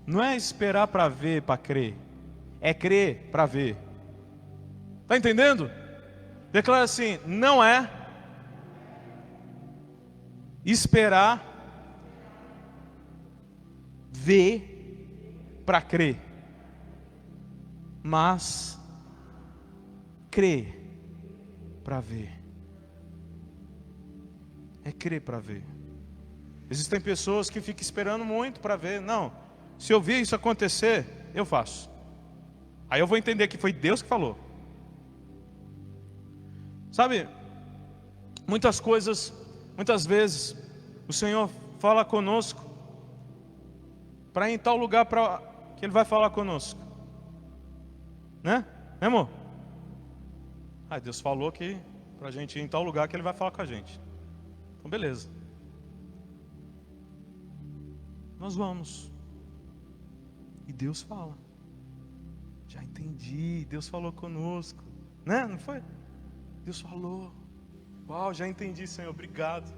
Não é esperar para ver, para crer. É crer para ver. Está entendendo? Declara assim: não é esperar ver para crer, mas crer para ver. É crer para ver. Existem pessoas que ficam esperando muito para ver. Não, se eu ver isso acontecer, eu faço. Aí eu vou entender que foi Deus que falou. Sabe, muitas coisas, muitas vezes, o Senhor fala conosco para ir em tal lugar que Ele vai falar conosco. Né amor? Deus falou que para a gente ir em tal lugar que Ele vai falar com a gente. Então beleza. Nós vamos. E Deus fala. Já entendi, Deus falou conosco. Né? Não foi? Deus falou. Uau, já entendi, Senhor, obrigado.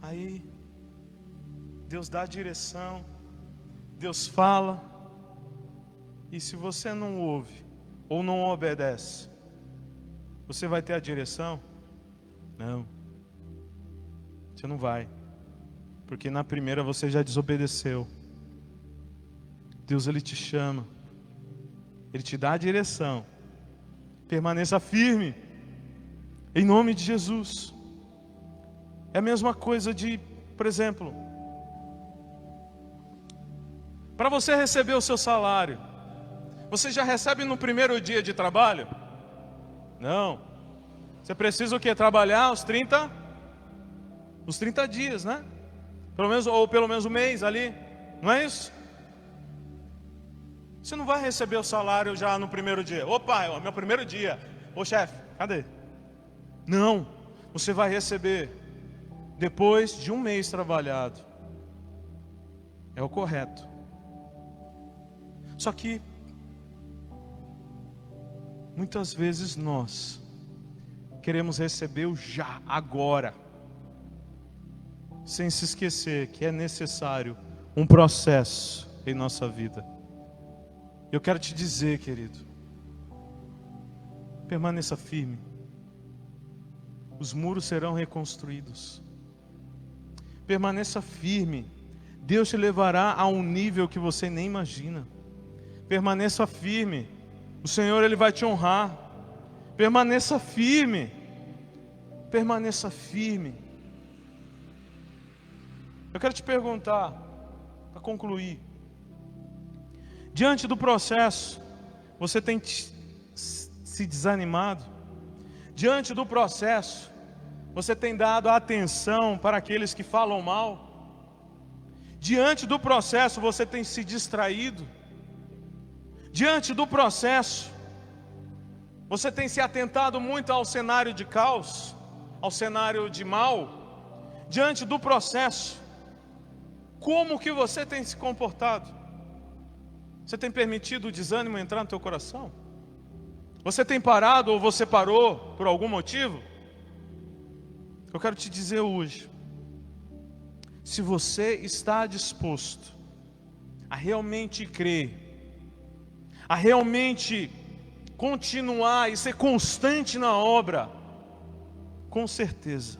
Aí Deus dá a direção, Deus fala. E se você não ouve ou não obedece, você vai ter a direção? Não. Você não vai. Porque na primeira você já desobedeceu. Deus, Ele te chama. Ele te dá a direção. Permaneça firme. Em nome de Jesus. É a mesma coisa de, por exemplo, para você receber o seu salário, você já recebe no primeiro dia de trabalho? Não. Você precisa o quê? Trabalhar os 30 dias, né? Pelo menos um mês ali. Não é isso? Você não vai receber o salário já no primeiro dia. Opa, é o meu primeiro dia. Ô chefe, cadê? Não. Você vai receber depois de um mês trabalhado. É o correto. Só que muitas vezes nós queremos receber o já, agora, sem se esquecer que é necessário um processo em nossa vida. Eu quero te dizer, querido, permaneça firme. Os muros serão reconstruídos. Permaneça firme. Deus te levará a um nível que você nem imagina. Permaneça firme. O Senhor, Ele vai te honrar. Permaneça firme. Permaneça firme. Eu quero te perguntar, para concluir. Diante do processo, você tem se desanimado? Diante do processo, você tem dado atenção para aqueles que falam mal? Diante do processo, você tem se distraído? Diante do processo, você tem se atentado muito ao cenário de caos, ao cenário de mal? Diante do processo, como que você tem se comportado? Você tem permitido o desânimo entrar no teu coração? Você tem parado ou você parou por algum motivo? Eu quero te dizer hoje, se você está disposto a realmente crer, a realmente continuar e ser constante na obra, com certeza,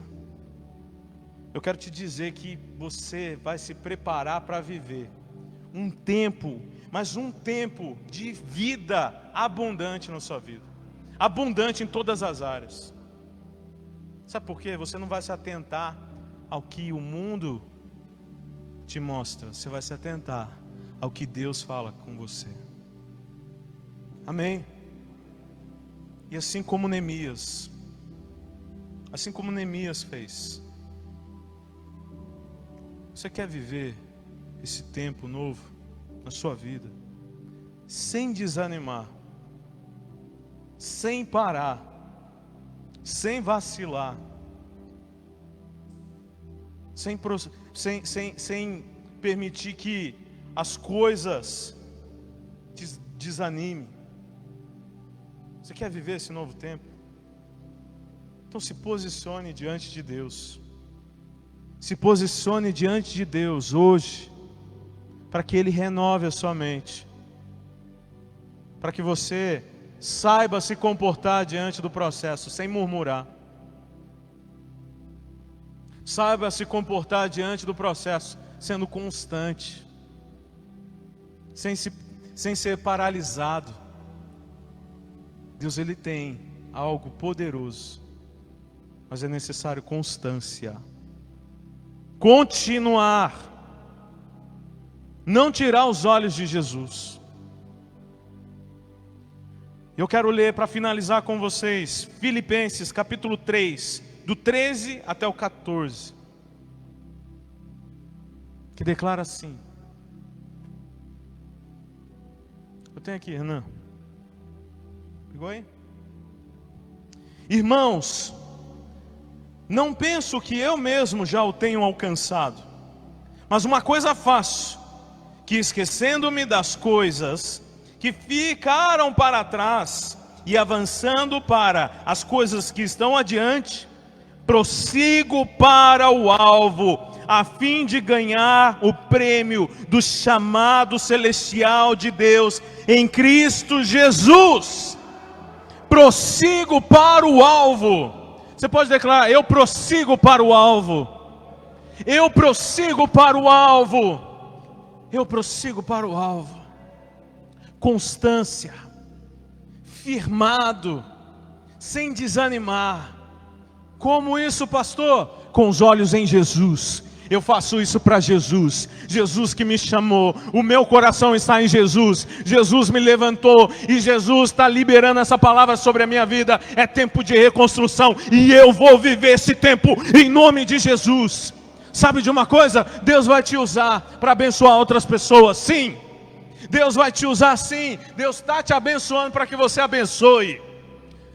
eu quero te dizer que você vai se preparar para viver um tempo, mas um tempo de vida abundante na sua vida, abundante em todas as áreas. Sabe por quê? Você não vai se atentar ao que o mundo te mostra, você vai se atentar ao que Deus fala com você. Amém? E assim como Neemias fez, você quer viver esse tempo novo na sua vida, sem desanimar, sem parar, sem vacilar, sem permitir que as coisas desanimem. Você quer viver esse novo tempo? Então se posicione diante de Deus. Se posicione diante de Deus hoje, para que Ele renove a sua mente, para que você saiba se comportar diante do processo, sem murmurar. Saiba se comportar diante do processo, sendo constante, sem ser paralisado. Deus, Ele tem algo poderoso, mas é necessário constância. Continuar. Não tirar os olhos de Jesus. Eu quero ler para finalizar com vocês Filipenses capítulo 3, do 13 até o 14, que declara assim. Eu tenho aqui, Renan. Pegou aí? Irmãos, não penso que eu mesmo já o tenho alcançado, mas uma coisa faço, que esquecendo-me das coisas que ficaram para trás e avançando para as coisas que estão adiante, prossigo para o alvo, a fim de ganhar o prêmio do chamado celestial de Deus em Cristo Jesus. Prossigo para o alvo. Você pode declarar: eu prossigo para o alvo. Eu prossigo para o alvo. Eu prossigo para o alvo. Constância, firmado, sem desanimar, Como isso, pastor? Com os olhos em Jesus. Eu faço isso para Jesus. Jesus que me chamou. O meu coração está em Jesus. Jesus me levantou. E Jesus está liberando essa palavra sobre a minha vida. É tempo de reconstrução. E eu vou viver esse tempo em nome de Jesus. Sabe de uma coisa? Deus vai te usar para abençoar outras pessoas. Sim. Deus vai te usar sim. Deus está te abençoando para que você abençoe.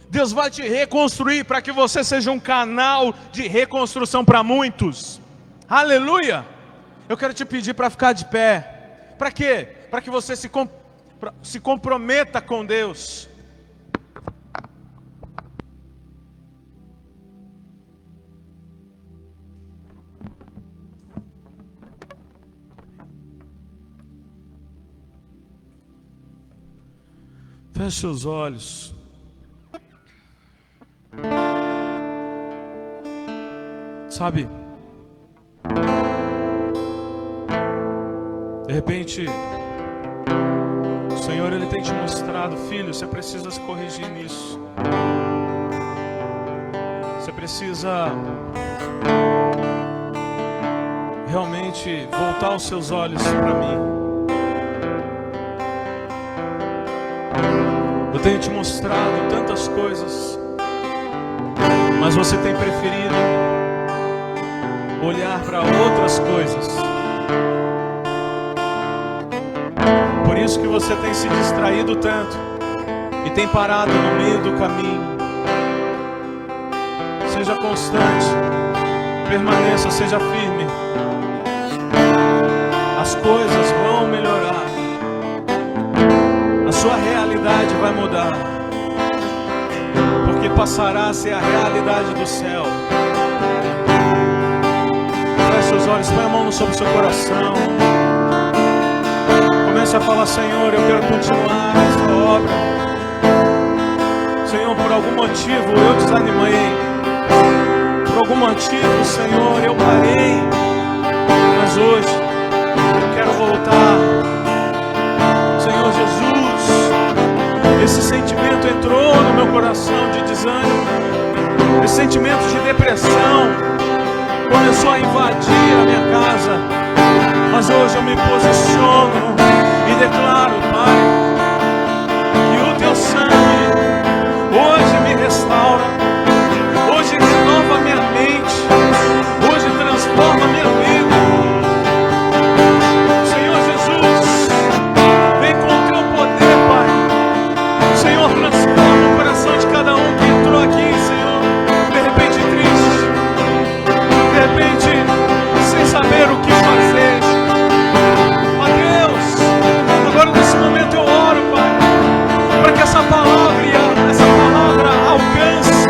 Deus vai te reconstruir para que você seja um canal de reconstrução para muitos. Aleluia! Eu quero te pedir para ficar de pé. Para quê? Para que você se comprometa com Deus. Feche os olhos. Sabe? De repente, o Senhor Ele tem te mostrado, filho, você precisa se corrigir nisso. Você precisa realmente voltar os seus olhos para mim. Eu tenho te mostrado tantas coisas, mas você tem preferido olhar para outras coisas. Por isso que você tem se distraído tanto e tem parado no meio do caminho. Seja constante, permaneça, seja firme. As coisas vão melhorar. A sua realidade vai mudar, porque passará a ser a realidade do céu. Feche os olhos, põe a mão sobre o seu coração. Comece a falar: Senhor, eu quero continuar essa obra. Senhor, por algum motivo eu desanimei. Por algum motivo, Senhor, eu parei. Mas hoje eu quero voltar. Senhor Jesus, esse sentimento entrou no meu coração de desânimo. Esse sentimento de depressão começou a invadir a minha casa. Mas hoje eu me posiciono e declaro, Pai, que o Teu sangue hoje me restaura, hoje renova minha mente, hoje transforma minha vida. Senhor Jesus, vem com o Teu poder, Pai. Senhor, transforma o coração de cada um que entrou aqui, Senhor, de repente triste, de repente sem saber o que fazer. Ó Deus, agora nesse momento eu oro, Pai, para que essa palavra alcance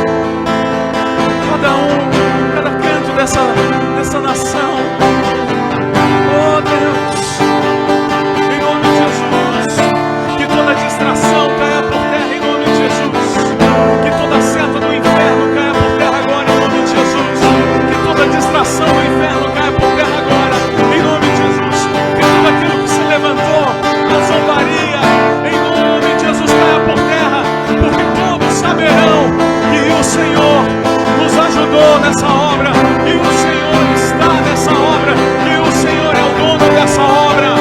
cada canto dessa nação. Oh Deus, em nome de Jesus, que toda distração caia por terra em nome de Jesus, que toda seta do inferno caia por terra agora em nome de Jesus, que toda distração do inferno caia por terra agora em nome de Jesus, que tudo aquilo que se levantou na zombaria em nome de Jesus caia por terra, porque todos saberão que o Senhor nos ajudou nessa obra, que o Senhor está nessa obra, que o Senhor é o dono dessa obra.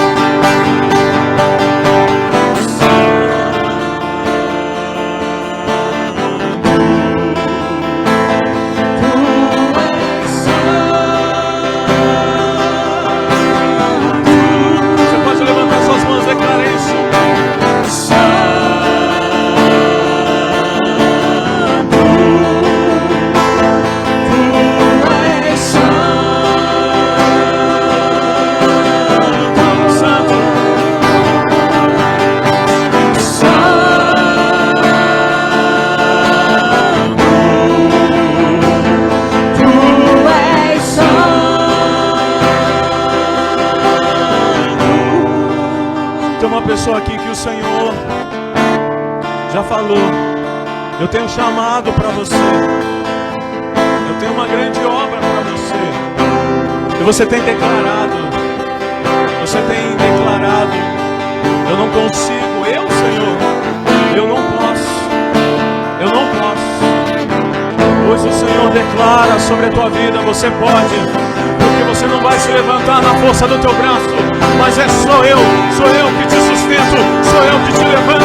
Você pode levantar suas mãos e declarar isso. Tem uma pessoa aqui que o Senhor já falou: eu tenho chamado para você, eu tenho uma grande obra para você. E você tem declarado, eu não consigo, Senhor, eu não posso. Hoje o Senhor declara declara sobre a tua vida: você pode, porque você não vai se levantar na força do teu braço, mas sou eu que te sustento, sou eu que te levanta.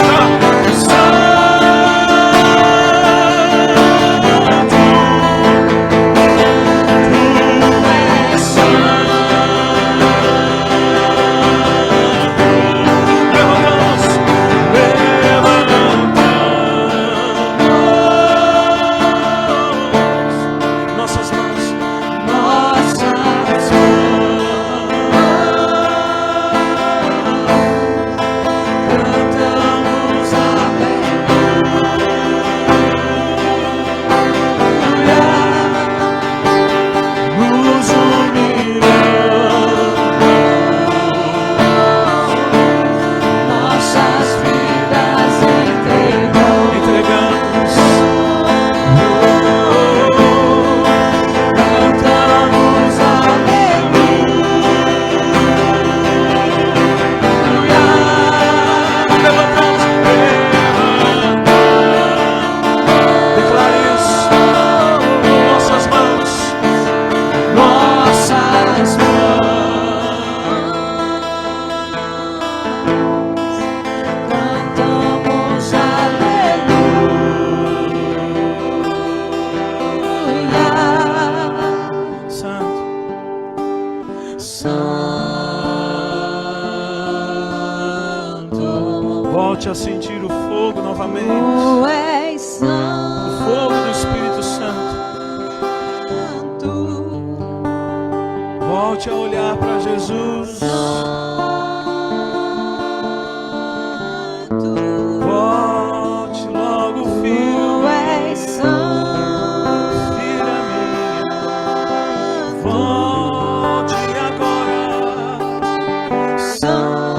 Volte a sentir o fogo novamente. Tu és santo. O fogo do Espírito Santo. Volte a olhar para Jesus. Volte logo, filho. Tu és santo. Filha minha. Volte agora. Santo.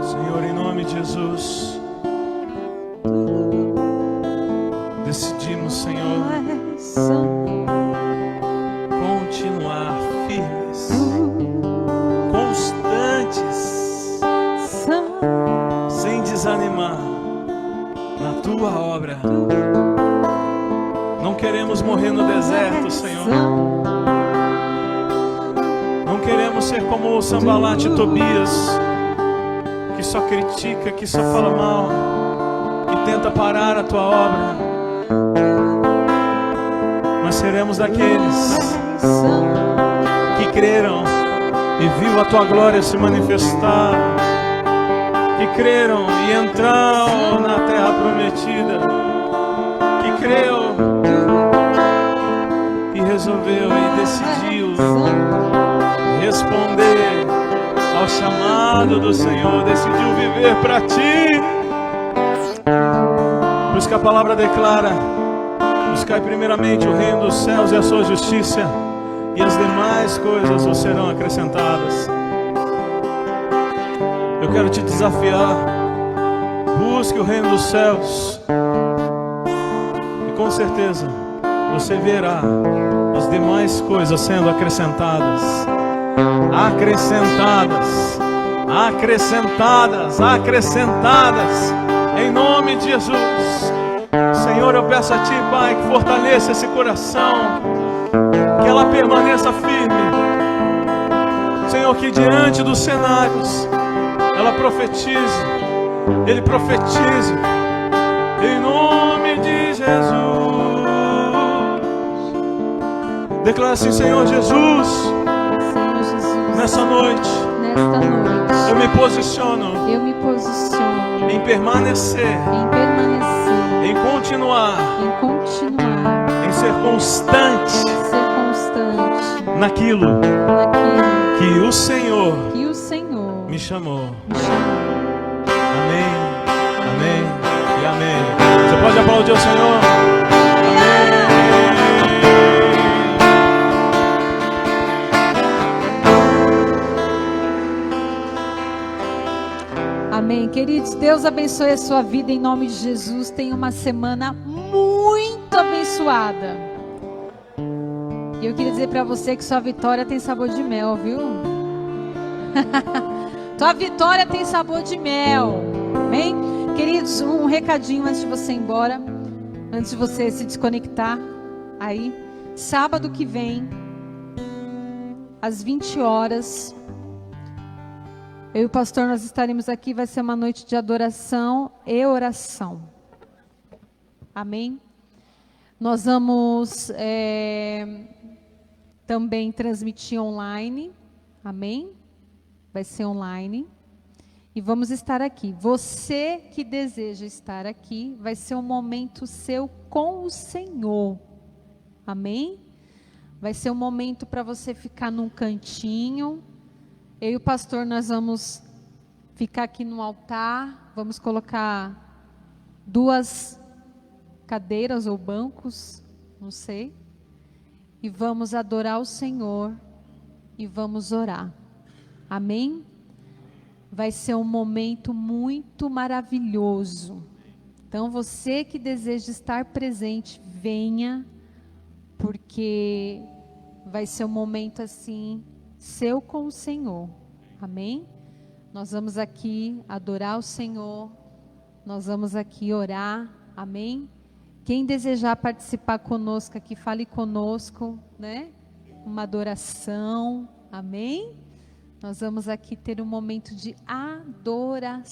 Senhor, em nome de Jesus, decidimos, Senhor, continuar firmes, constantes, sem desanimar na tua obra. Não queremos morrer no deserto, Senhor. Não queremos ser como o Sambalat e Tobias, que só critica, que só fala mal, que tenta parar a tua obra. Mas seremos daqueles que creram e viu a tua glória se manifestar, que creram e entraram na terra prometida, que creu e resolveu e decidiu responder ao chamado do Senhor, decidiu viver para ti. Por isso que a palavra declara: buscai primeiramente o reino dos céus e a sua justiça, e as demais coisas vos serão acrescentadas. Eu quero te desafiar: busque o reino dos céus, e com certeza você verá as demais coisas sendo acrescentadas. Acrescentadas, acrescentadas, acrescentadas, em nome de Jesus. Senhor, eu peço a Ti, Pai, que fortaleça esse coração, que ela permaneça firme. Senhor, que diante dos cenários ela profetize, ele profetize, em nome de Jesus. Declara assim: Senhor Jesus, nessa noite, eu me posiciono em permanecer, em continuar, em ser constante naquilo que o Senhor me chamou. Amém, amém e amém. Você pode aplaudir o Senhor? Amém. Queridos, Deus abençoe a sua vida em nome de Jesus. Tenha uma semana muito abençoada. E eu queria dizer para você que sua vitória tem sabor de mel, viu? Tua vitória tem sabor de mel. Amém? Queridos, um recadinho antes de você ir embora, antes de você se desconectar aí. Sábado que vem, às 20 horas, eu e o pastor, nós estaremos aqui. Vai ser uma noite de adoração e oração. Amém? Nós vamos também transmitir online. Amém? Vai ser online. E vamos estar aqui. Você que deseja estar aqui, vai ser um momento seu com o Senhor. Amém? Vai ser um momento para você ficar num cantinho. Eu e o pastor, nós vamos ficar aqui no altar. Vamos colocar 2 cadeiras ou bancos, não sei. E vamos adorar o Senhor. E vamos orar. Amém? Vai ser um momento muito maravilhoso. Então, você que deseja estar presente, venha, porque vai ser um momento assim, seu com o Senhor. Amém? Nós vamos aqui adorar o Senhor, nós vamos aqui orar. Amém? Quem desejar participar conosco aqui, fale conosco, né? Uma adoração. Amém? Nós vamos aqui ter um momento de adoração,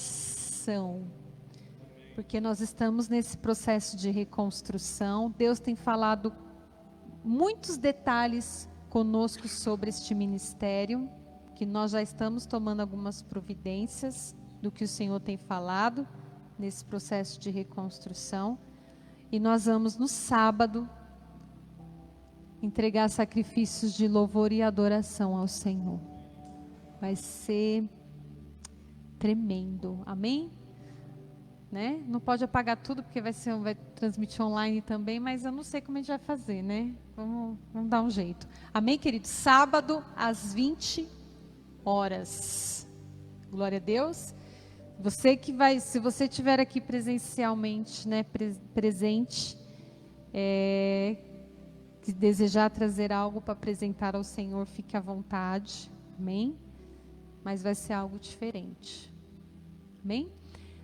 porque nós estamos nesse processo de reconstrução. Deus tem falado muitos detalhes conosco sobre este ministério, que nós já estamos tomando algumas providências do que o Senhor tem falado nesse processo de reconstrução. E nós vamos no sábado entregar sacrifícios de louvor e adoração ao Senhor. Vai ser tremendo, amém? Né? Não pode apagar tudo, porque vai transmitir online também, mas eu não sei como a gente vai fazer, né? Vamos dar um jeito. Amém, querido? Sábado, às 20 horas. Glória a Deus. Você que vai, se você estiver aqui presencialmente, né, presente, que desejar trazer algo para apresentar ao Senhor, fique à vontade, amém? Mas vai ser algo diferente, amém?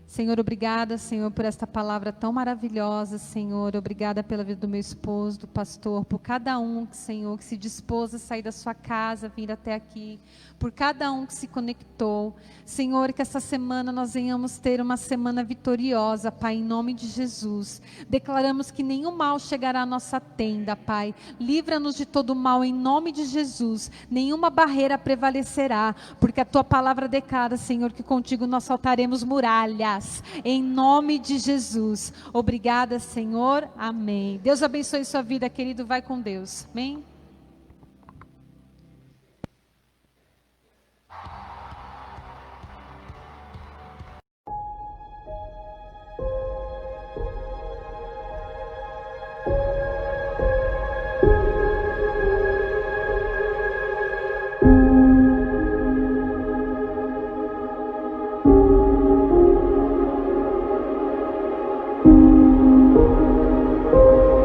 Senhor, obrigada, Senhor, por esta palavra tão maravilhosa, Senhor. Obrigada pela vida do meu esposo, do pastor, por cada um, Senhor, que se dispôs a sair da sua casa, vir até aqui, por cada um que se conectou. Senhor, que essa semana nós venhamos ter uma semana vitoriosa, Pai, em nome de Jesus. Declaramos que nenhum mal chegará à nossa tenda, Pai. Livra-nos de todo mal em nome de Jesus. Nenhuma barreira prevalecerá, porque a Tua palavra declara, Senhor, que contigo nós saltaremos muralhas. Em nome de Jesus. Obrigada, Senhor. Amém. Deus abençoe sua vida, querido. Vai com Deus. Amém.